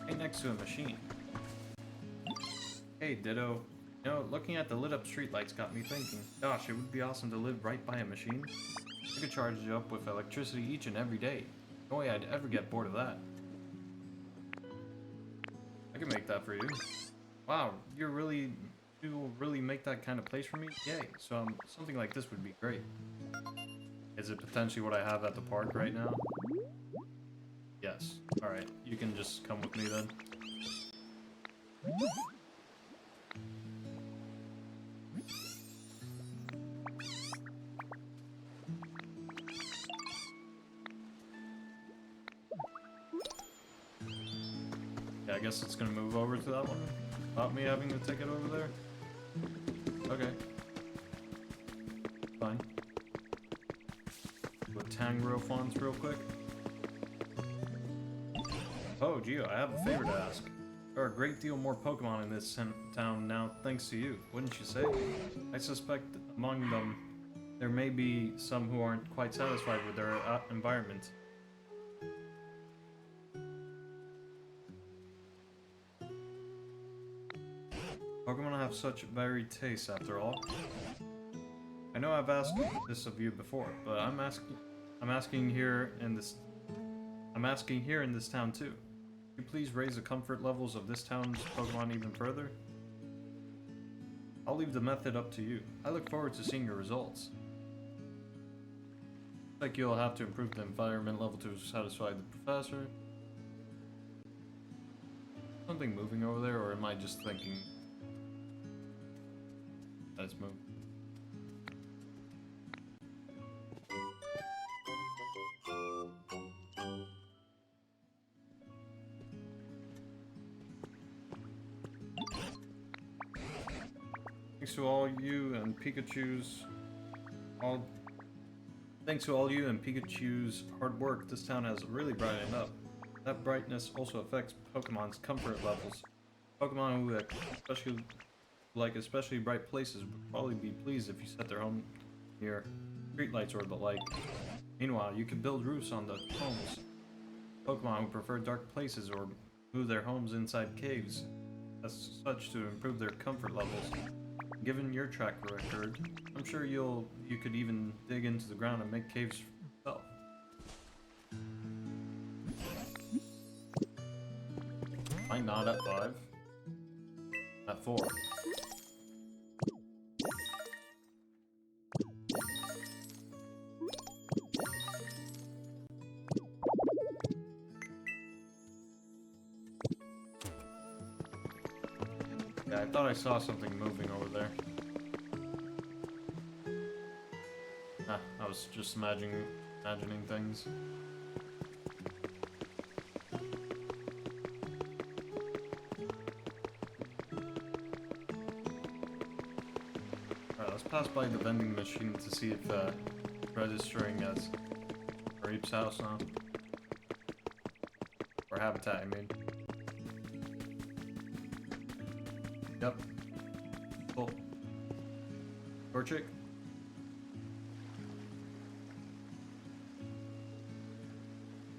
Speaker 1: Right next to a machine. Hey, Ditto. You know, looking at the lit up streetlights got me thinking, gosh, it would be awesome to live right by a machine. I could charge you up with electricity each and every day. No way I'd ever get bored of that. I can make that for you. Wow, you will really make that kind of place for me? Yay, so something like this would be great. Is it potentially what I have at the park right now? Yes. Alright, you can just come with me then. I guess it's gonna move over to that one without me having to take it over there. Okay. Fine. With Tangro fonts real quick. Oh, Gio, I have a favor to ask. There are a great deal more Pokemon in this town now thanks to you, wouldn't you say? I suspect among them there may be some who aren't quite satisfied with their environment. Pokemon have such varied tastes after all. I know I've asked this of you before, but I'm asking here in this town too. Could you please raise the comfort levels of this town's Pokemon even further? I'll leave the method up to you. I look forward to seeing your results. Looks like you'll have to improve the environment level to satisfy the professor. Something moving over there, or am I just thinking that it's moving? Thanks to all you and Pikachu's hard work, this town has really brightened up. That brightness also affects Pokemon's comfort levels. Pokemon who especially bright places would probably be pleased if you set their home near streetlights or the like. Meanwhile, you can build roofs on the homes. Pokemon who prefer dark places or move their homes inside caves, as such to improve their comfort levels. Given your track record, I'm sure you could even dig into the ground and make caves for yourself. Am I not at 5? At 4. Yeah, I thought I saw something moving over there. Ah, I was just imagining things. Alright, let's pass by the vending machine to see if registering as Reap's house now. Or habitat, I mean. Yep. Cool. Torchic.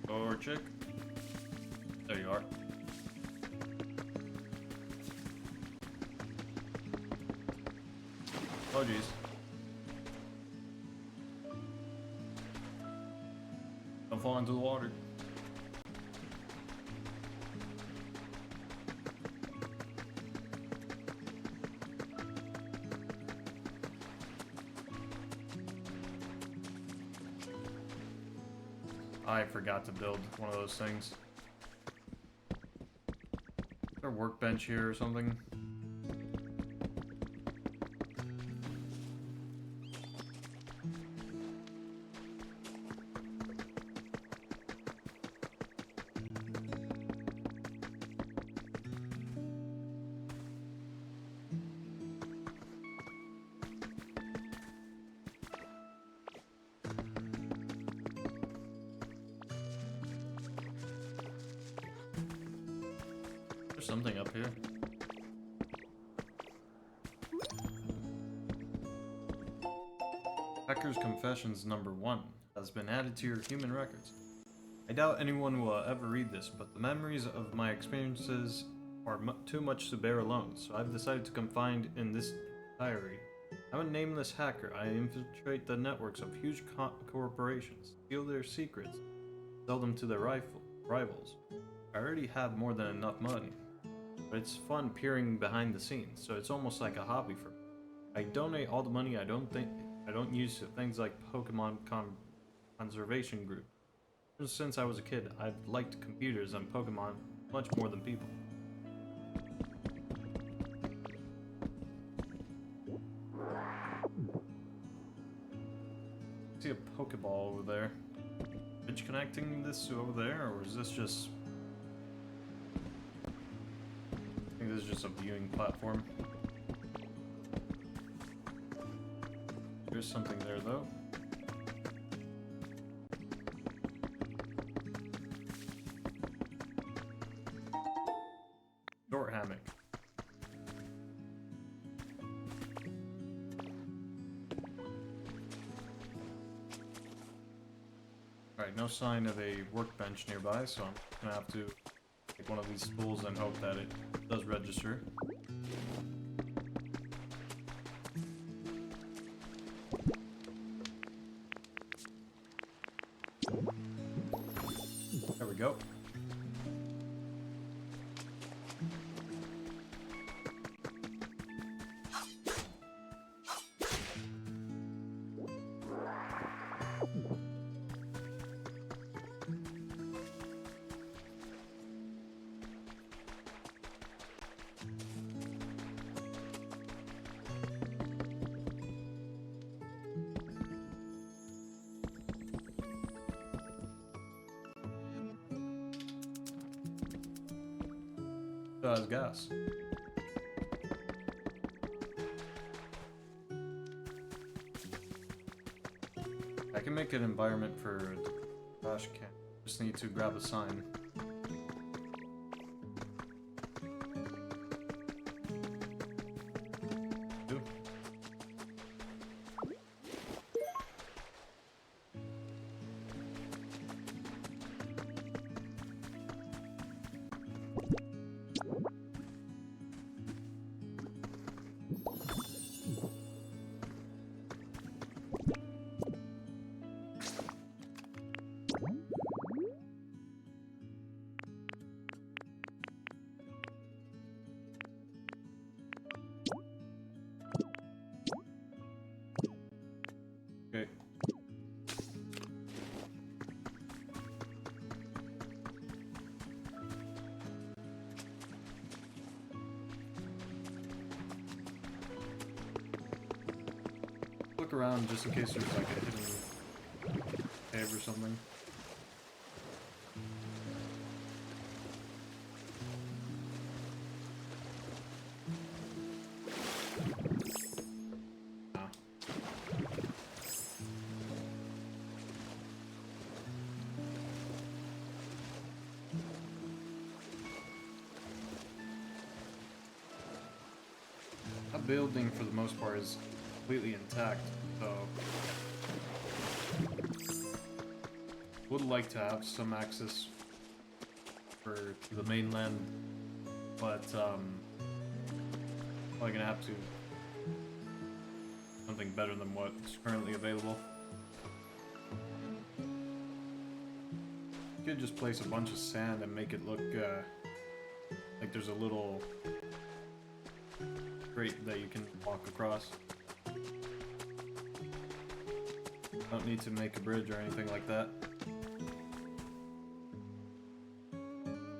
Speaker 1: Torchic. There you are. Oh jeez. Don't fall into the water. I forgot to build one of those things. Is there a workbench here or something? There's something up here. Hacker's Confessions #1 has been added to your human records. I doubt anyone will ever read this, but the memories of my experiences are too much to bear alone, so I've decided to confine in this diary. I'm a nameless hacker. I infiltrate the networks of huge corporations, steal their secrets, sell them to their rivals. I already have more than enough money, but it's fun peering behind the scenes, so it's almost like a hobby for me. I donate all the money I don't use to things like Pokemon conservation group. Ever since I was a kid, I've liked computers and Pokemon much more than people. I see a Pokeball over there. Bridge connecting this to over there, or is this just... I think this is just a viewing platform. There's something there though. Door hammock. Alright, no sign of a workbench nearby, so I'm gonna have to take one of these spools and hope that it does register. we go. As gas. I can make an environment for the trash can. Just need to grab a sign. Ooh. Okay. Look around just in case there's like a hidden cave or something. Ah. That building, for the most part, is completely intact, so would like to have some access to the mainland, but probably gonna have to something better than what's currently available. You could just place a bunch of sand and make it look like there's a little grate that you can walk across. Don't need to make a bridge or anything like that.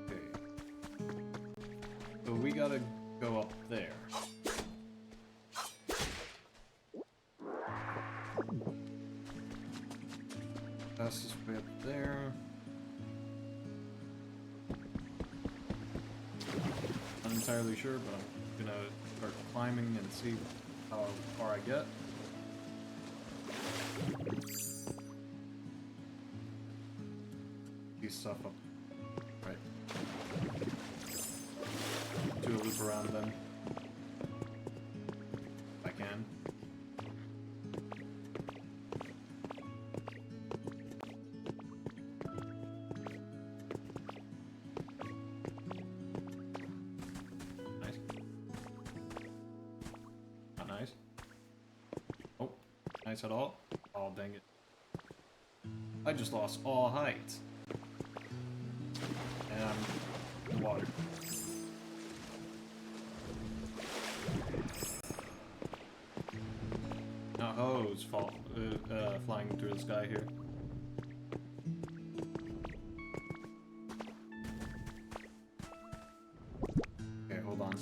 Speaker 1: Okay. So we gotta go up there. Fastest way up there. Not entirely sure, but I'm gonna start climbing and see how far I get. Stuff up. Right. Do a loop around then. If I can. Nice. Not nice. Oh, nice at all. Oh, dang it. I just lost all height. And water. Now hose flying through the sky here. Okay, hold on.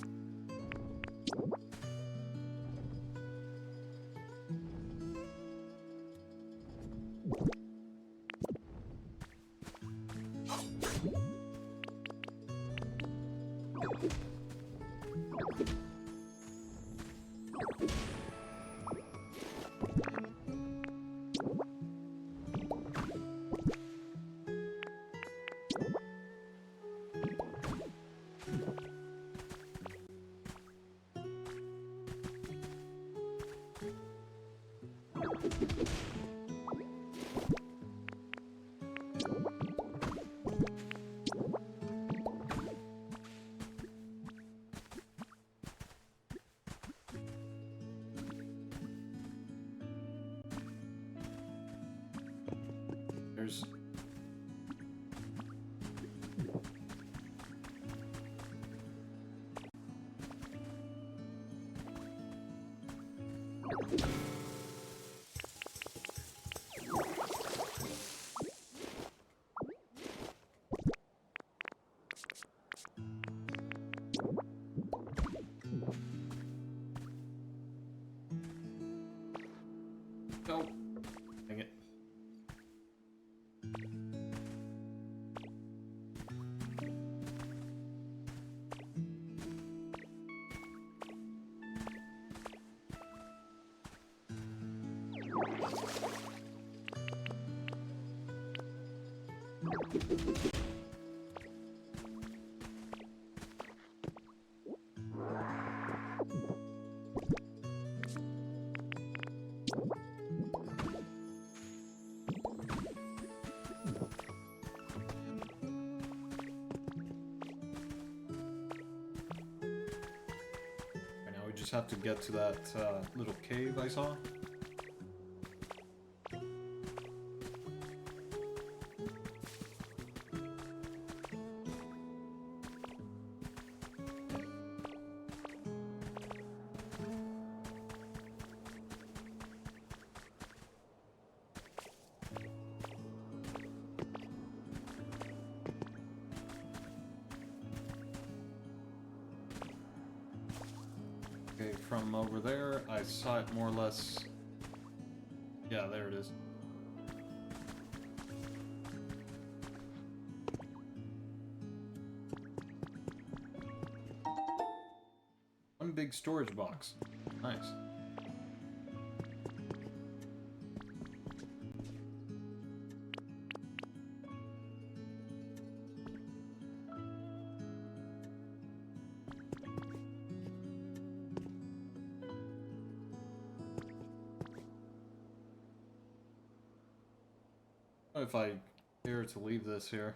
Speaker 1: There's Just have to get to that little cave I saw. From over there, I saw it more or less. Yeah, there it is. One big storage box. Nice. If I care to leave this here.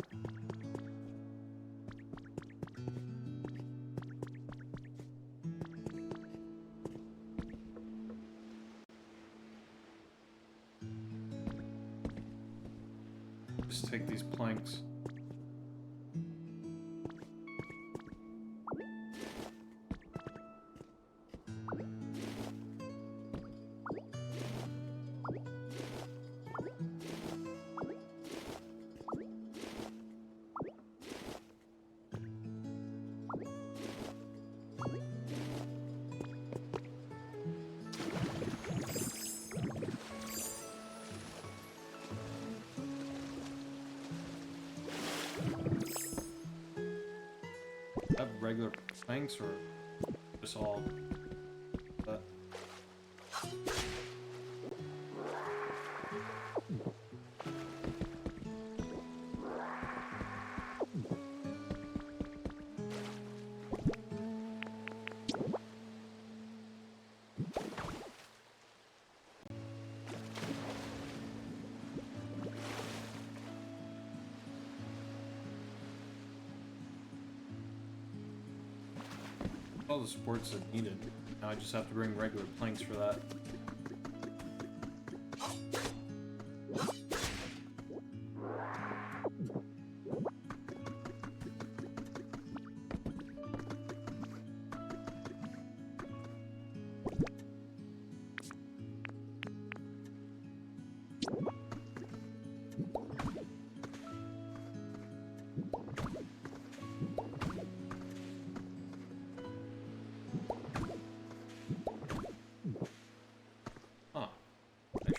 Speaker 1: Just take these planks. Have regular planks or just all that? All the supports that needed. Now I just have to bring regular planks for that.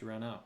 Speaker 1: Ran out.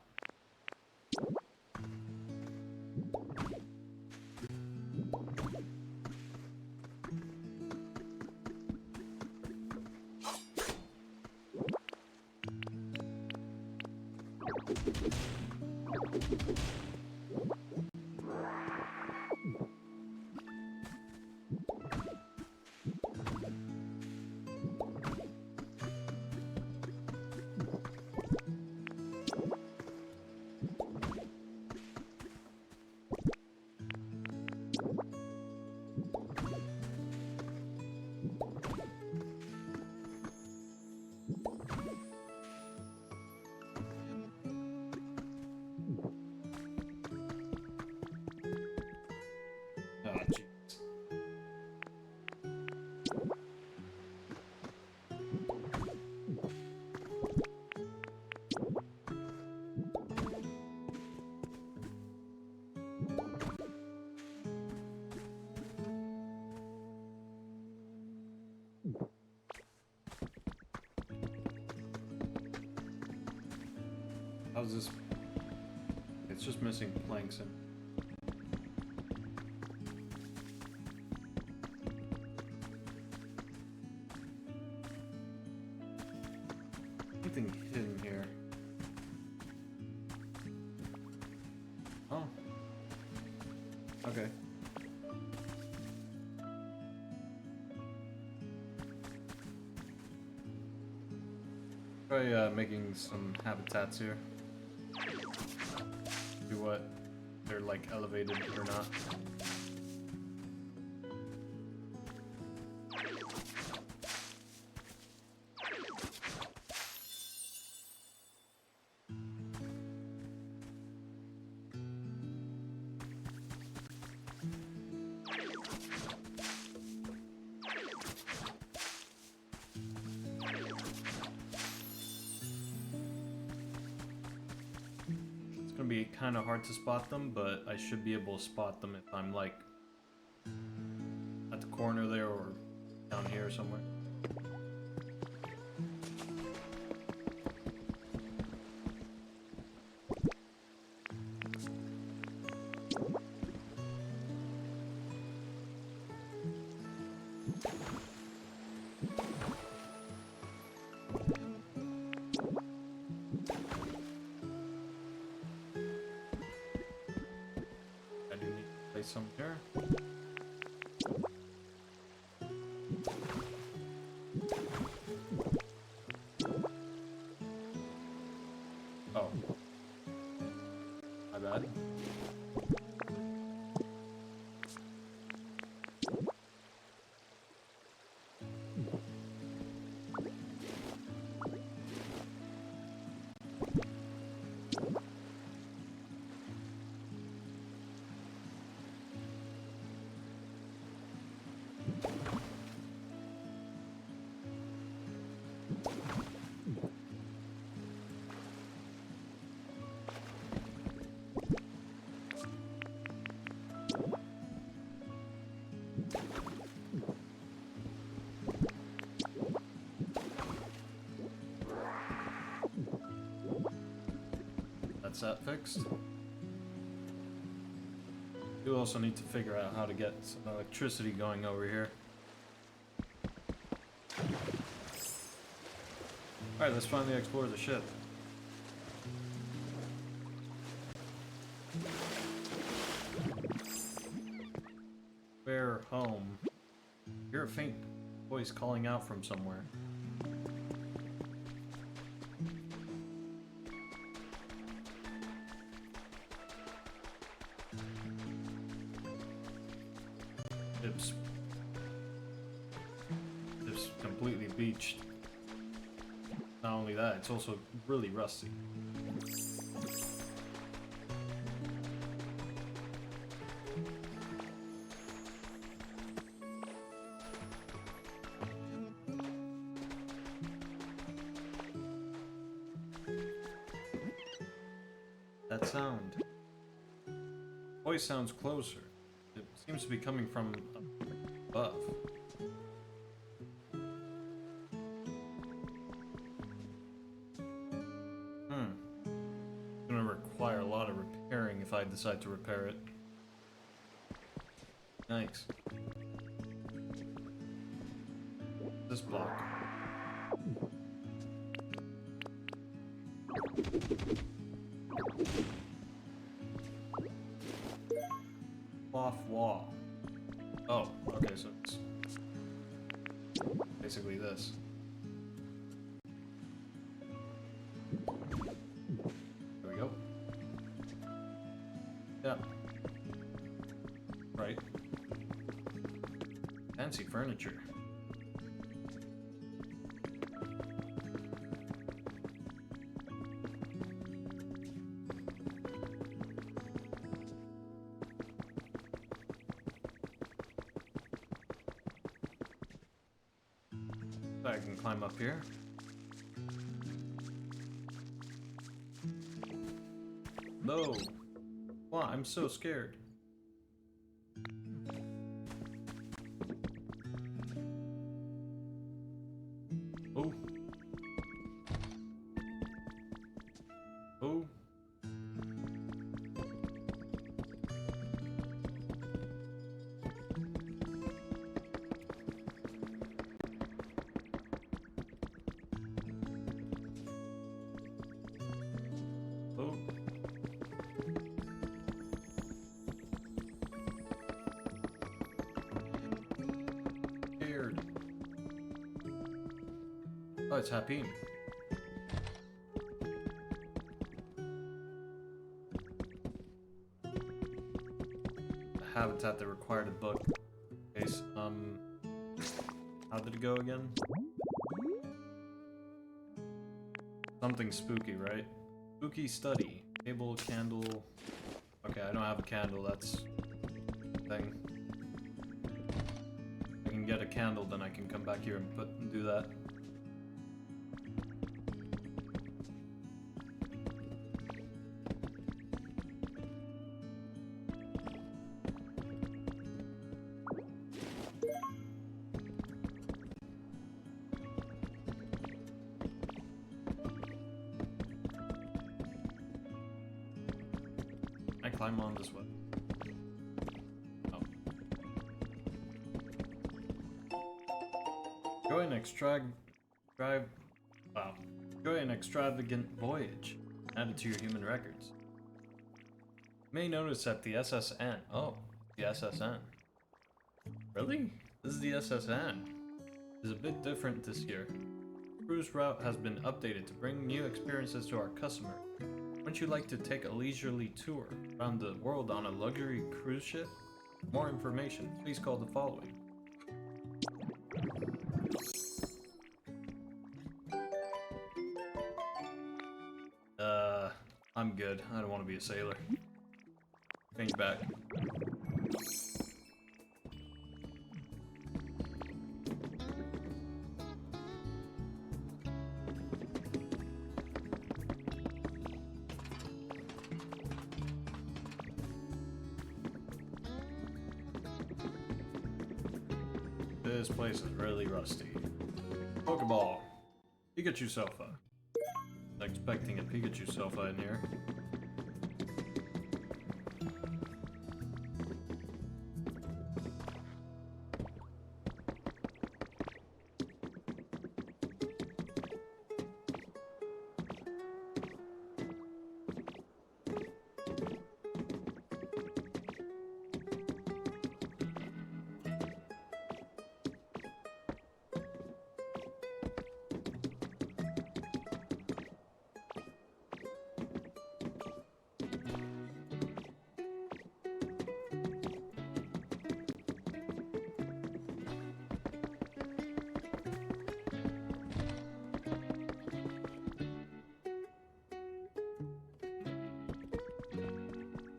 Speaker 1: How's this? It's just missing planks and anything hidden here. Okay. Try making some habitats here. See what they're like elevated or not. Be kind of hard to spot them, but I should be able to spot them if I'm like at the corner there or down here somewhere. Some here. Oh. My bad. That's that fixed. You also need to figure out how to get some electricity going over here. Alright, let's finally explore the ship. Where home? Hear a faint voice calling out from somewhere. It's completely beached. Not only that, it's also really rusty. That sound. Voice sounds closer. It seems to be coming from above. It's gonna require a lot of repairing if I decide to repair it. Thanks. This block. Cloth wall. Oh, okay, so it's basically this. There we go. Yeah. Right. Fancy furniture. I can climb up here. No! Wow, I'm so scared. Oh. Oh. Oh, it's Happy. The habitat that required a book. Case, how did it go again? Something spooky, right? Spooky study. Table, candle. Okay, I don't have a candle, that's the thing. If I can get a candle, then I can come back here and do that. I climb on this way. Oh. Enjoy an extravagant voyage. Added to your human records. You may notice that the SSN. Oh, the SSN. Really? This is the SSN. It's a bit different this year. Cruise route has been updated to bring new experiences to our customer. Wouldn't you like to take a leisurely tour around the world on a luxury cruise ship? For more information, please call the following. I'm good. I don't want to be a sailor. Change back. This place is really rusty. Pokeball. Pikachu sofa. Not expecting a Pikachu sofa in here.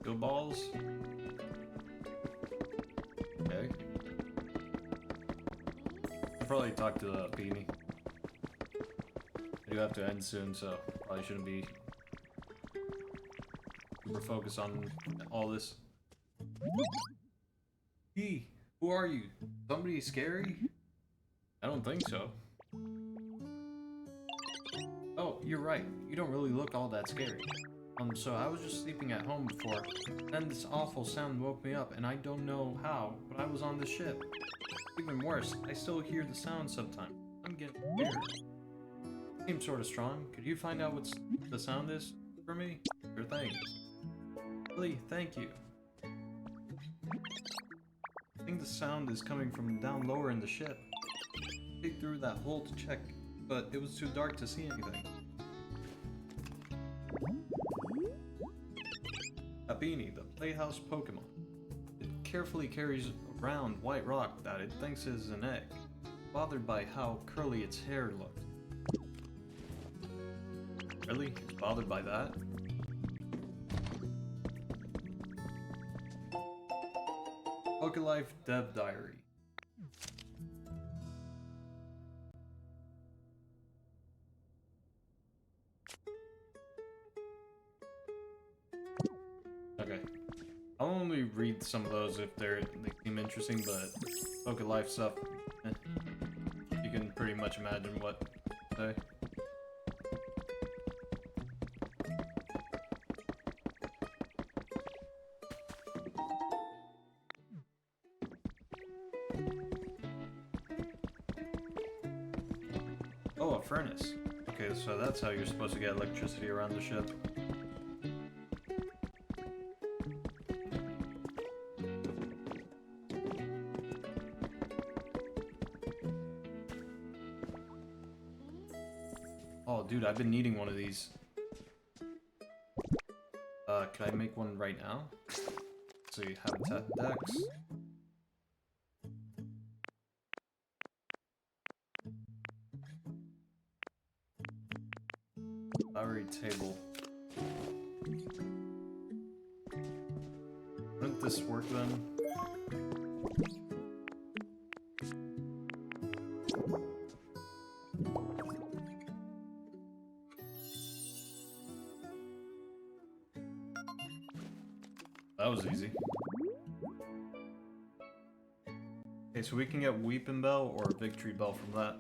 Speaker 1: Go balls. Okay. I'll probably talk to Beanie. I do have to end soon, so probably shouldn't be super focused on all this. Hey, who are you? Somebody scary? I don't think so. Oh, you're right. You don't really look all that scary. So I was just sleeping at home before, then this awful sound woke me up, and I don't know how, but I was on the ship. Even worse, I still hear the sound sometimes. I'm getting scared. Seems sort of strong. Could you find out what the sound is for me? Sure thing. Really, thank you. I think the sound is coming from down lower in the ship. I peeked through that hole to check, but it was too dark to see anything. A Beanie, the Playhouse Pokemon. It carefully carries around white rock that it thinks is an egg, bothered by how curly its hair looked. Really? It's bothered by that? Pokelife Dev Diary. Okay. I'll only read some of those if they seem interesting, but Pokelife stuff, you can pretty much imagine what to say. Oh, a furnace. Okay, so that's how you're supposed to get electricity around the ship. Oh, dude, I've been needing one of these. Could I make one right now? Let's see, habitat decks. Flowery table. Wouldn't this work then? That was easy. Okay, so we can get Weeping Bell or Victory Bell from that.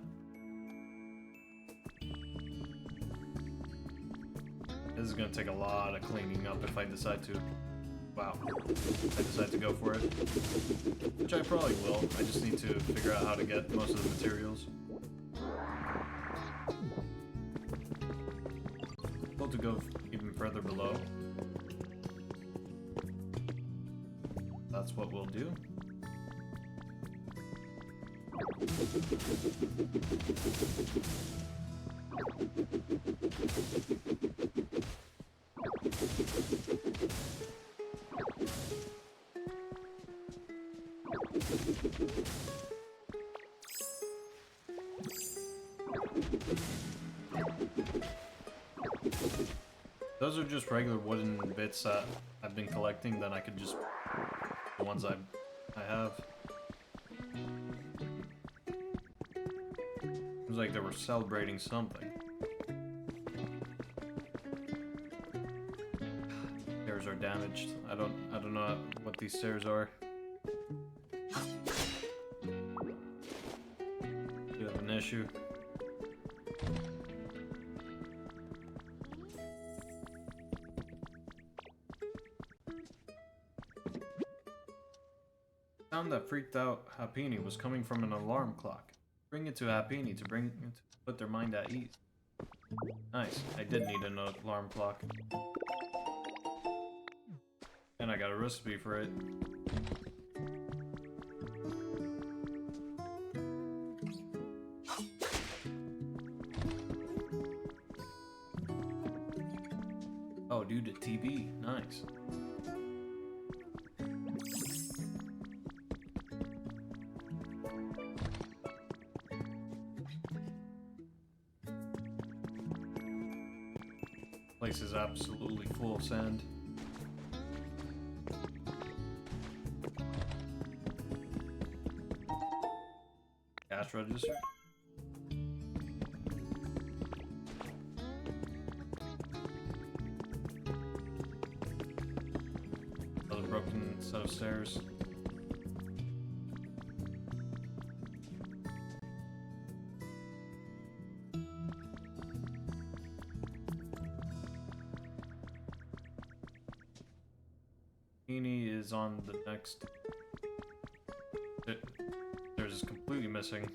Speaker 1: This is gonna take a lot of cleaning up if I decide to. Wow. I decide to go for it. Which I probably will. I just need to figure out how to get most of the materials. Able to go even further below. That's what we'll do. Those are just regular wooden bits that I've been collecting, then I could just... the ones I have. Seems like they were celebrating something. Stairs are damaged. I don't know what these stairs are. You have an issue. The sound that freaked out Happini was coming from an alarm clock. Bring it to Happini to put their mind at ease. Nice. I did need an alarm clock. And I got a recipe for it. Oh, due to TB. Nice. Place is absolutely full of sand. Cash register. Another broken set of stairs. Is on the next. There's completely missing.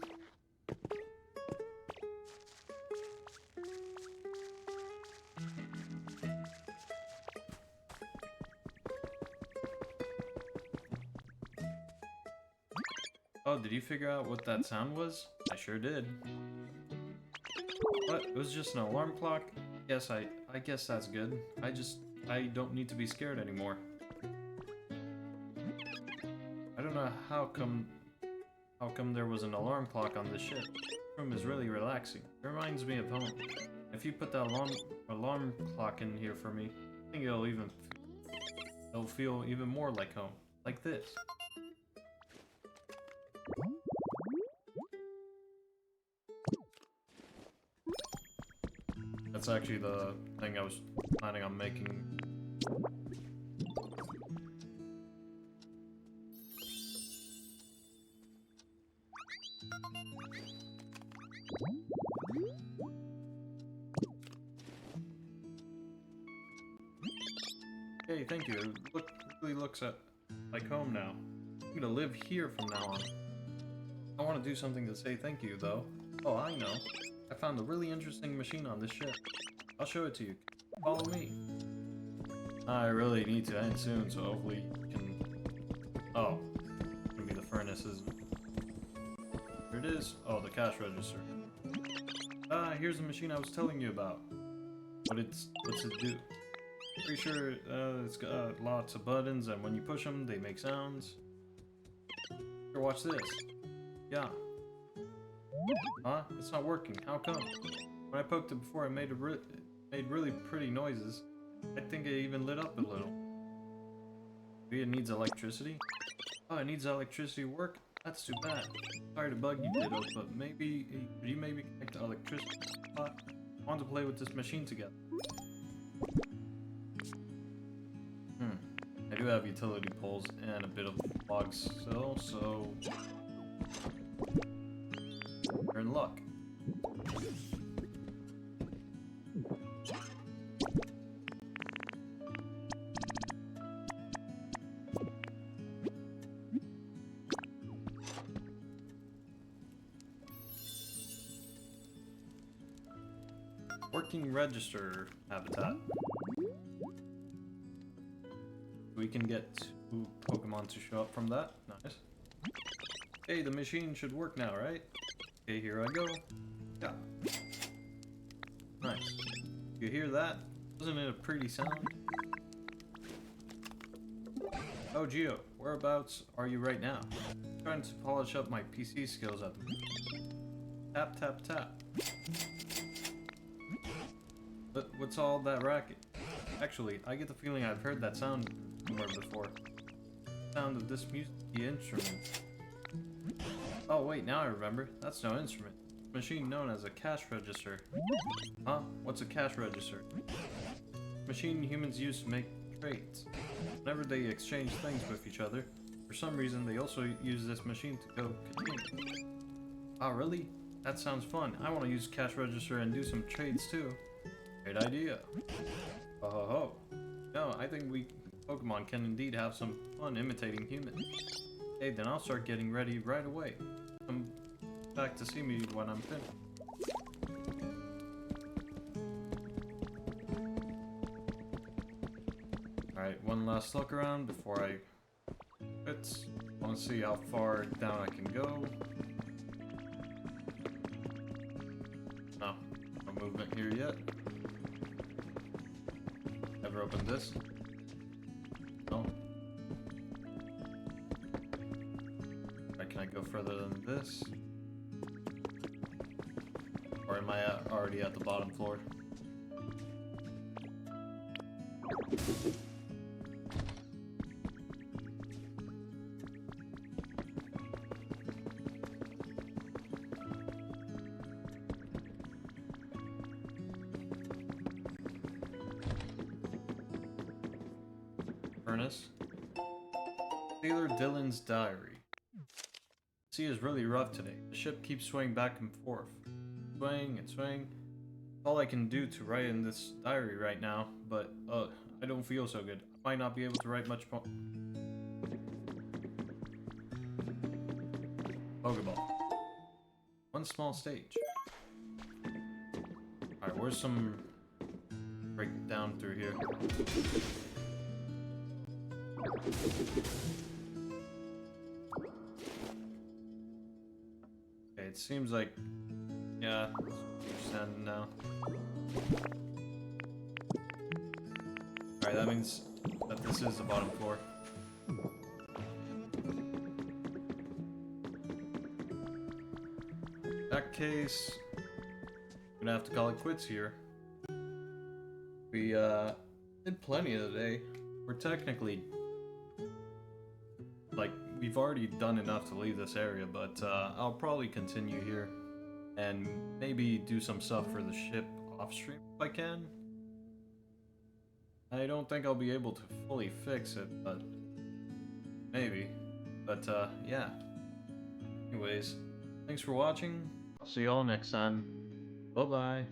Speaker 1: Oh, did you figure out what that sound was? I sure did. What? It was just an alarm clock? Yes, I guess that's good. I don't need to be scared anymore. I don't know how come there was an alarm clock on this ship. This room is really relaxing. It reminds me of home. If you put that alarm clock in here for me, I think it'll feel even more like home. Like this. That's actually the thing I was planning on making. Hey, thank you. It really looks like home now. I'm gonna live here from now on. I want to do something to say thank you, though. Oh, I know. I found a really interesting machine on this ship. I'll show it to you. Follow me. I really need to end soon, so hopefully you can... Oh. It's gonna be the furnace, isn't it? Here it is. Oh, the cash register. Ah, here's the machine I was telling you about. What's it do? Pretty sure it's got lots of buttons, and when you push them, they make sounds. Here, watch this. Yeah. Huh? It's not working. How come? When I poked it before, it made really pretty noises. I think it even lit up a little. Maybe it needs electricity? Oh, it needs electricity to work? That's too bad. Sorry to bug you, Ditto, but maybe could you maybe connect the electricity spot? I want to play with this machine together. I do have utility poles and a bit of logs still, so you're in luck. Working register habitat. We can get 2 Pokemon to show up from that. Nice. Hey, the machine should work now, right? Okay, here I go. Yeah. Nice. You hear that? Wasn't it a pretty sound? Oh, Geo, whereabouts are you right now? I'm trying to polish up my PC skills at the moment. Tap, tap, tap. But what's all that racket? Actually, I get the feeling I've heard that sound somewhere before. The sound of this musical instrument. Oh wait, now I remember. That's no instrument. It's a machine known as a cash register. Huh? What's a cash register? Machine humans use to make trades. Whenever they exchange things with each other, for some reason they also use this machine to go continue. Oh really? That sounds fun. I want to use cash register and do some trades too. Great idea. Oh ho ho. No, I think we Pokemon can indeed have some fun imitating humans. Hey, then I'll start getting ready right away. Come back to see me when I'm finished. Alright, one last look around before I quit. I want to see how far down I can go. No, no movement here yet. Never opened this. No. Alright, can I go further than this? Or am I already at the bottom floor? Furnace. Sailor Dylan's diary. The sea is really rough today. The ship keeps swaying back and forth. Swaying and swaying. All I can do to write in this diary right now, but I don't feel so good. I might not be able to write much more. Pokeball. One small stage. Alright, where's some breakdown through here? Okay, it seems like, yeah, we're standing now. Alright, that means that this is the bottom floor. In that case, I'm gonna have to call it quits here. We did plenty of the day. We're technically, like, we've already done enough to leave this area, but I'll probably continue here and maybe do some stuff for the ship off stream if I can. I don't think I'll be able to fully fix it, but maybe. But yeah. Anyways, thanks for watching. I'll see y'all next time. Bye bye.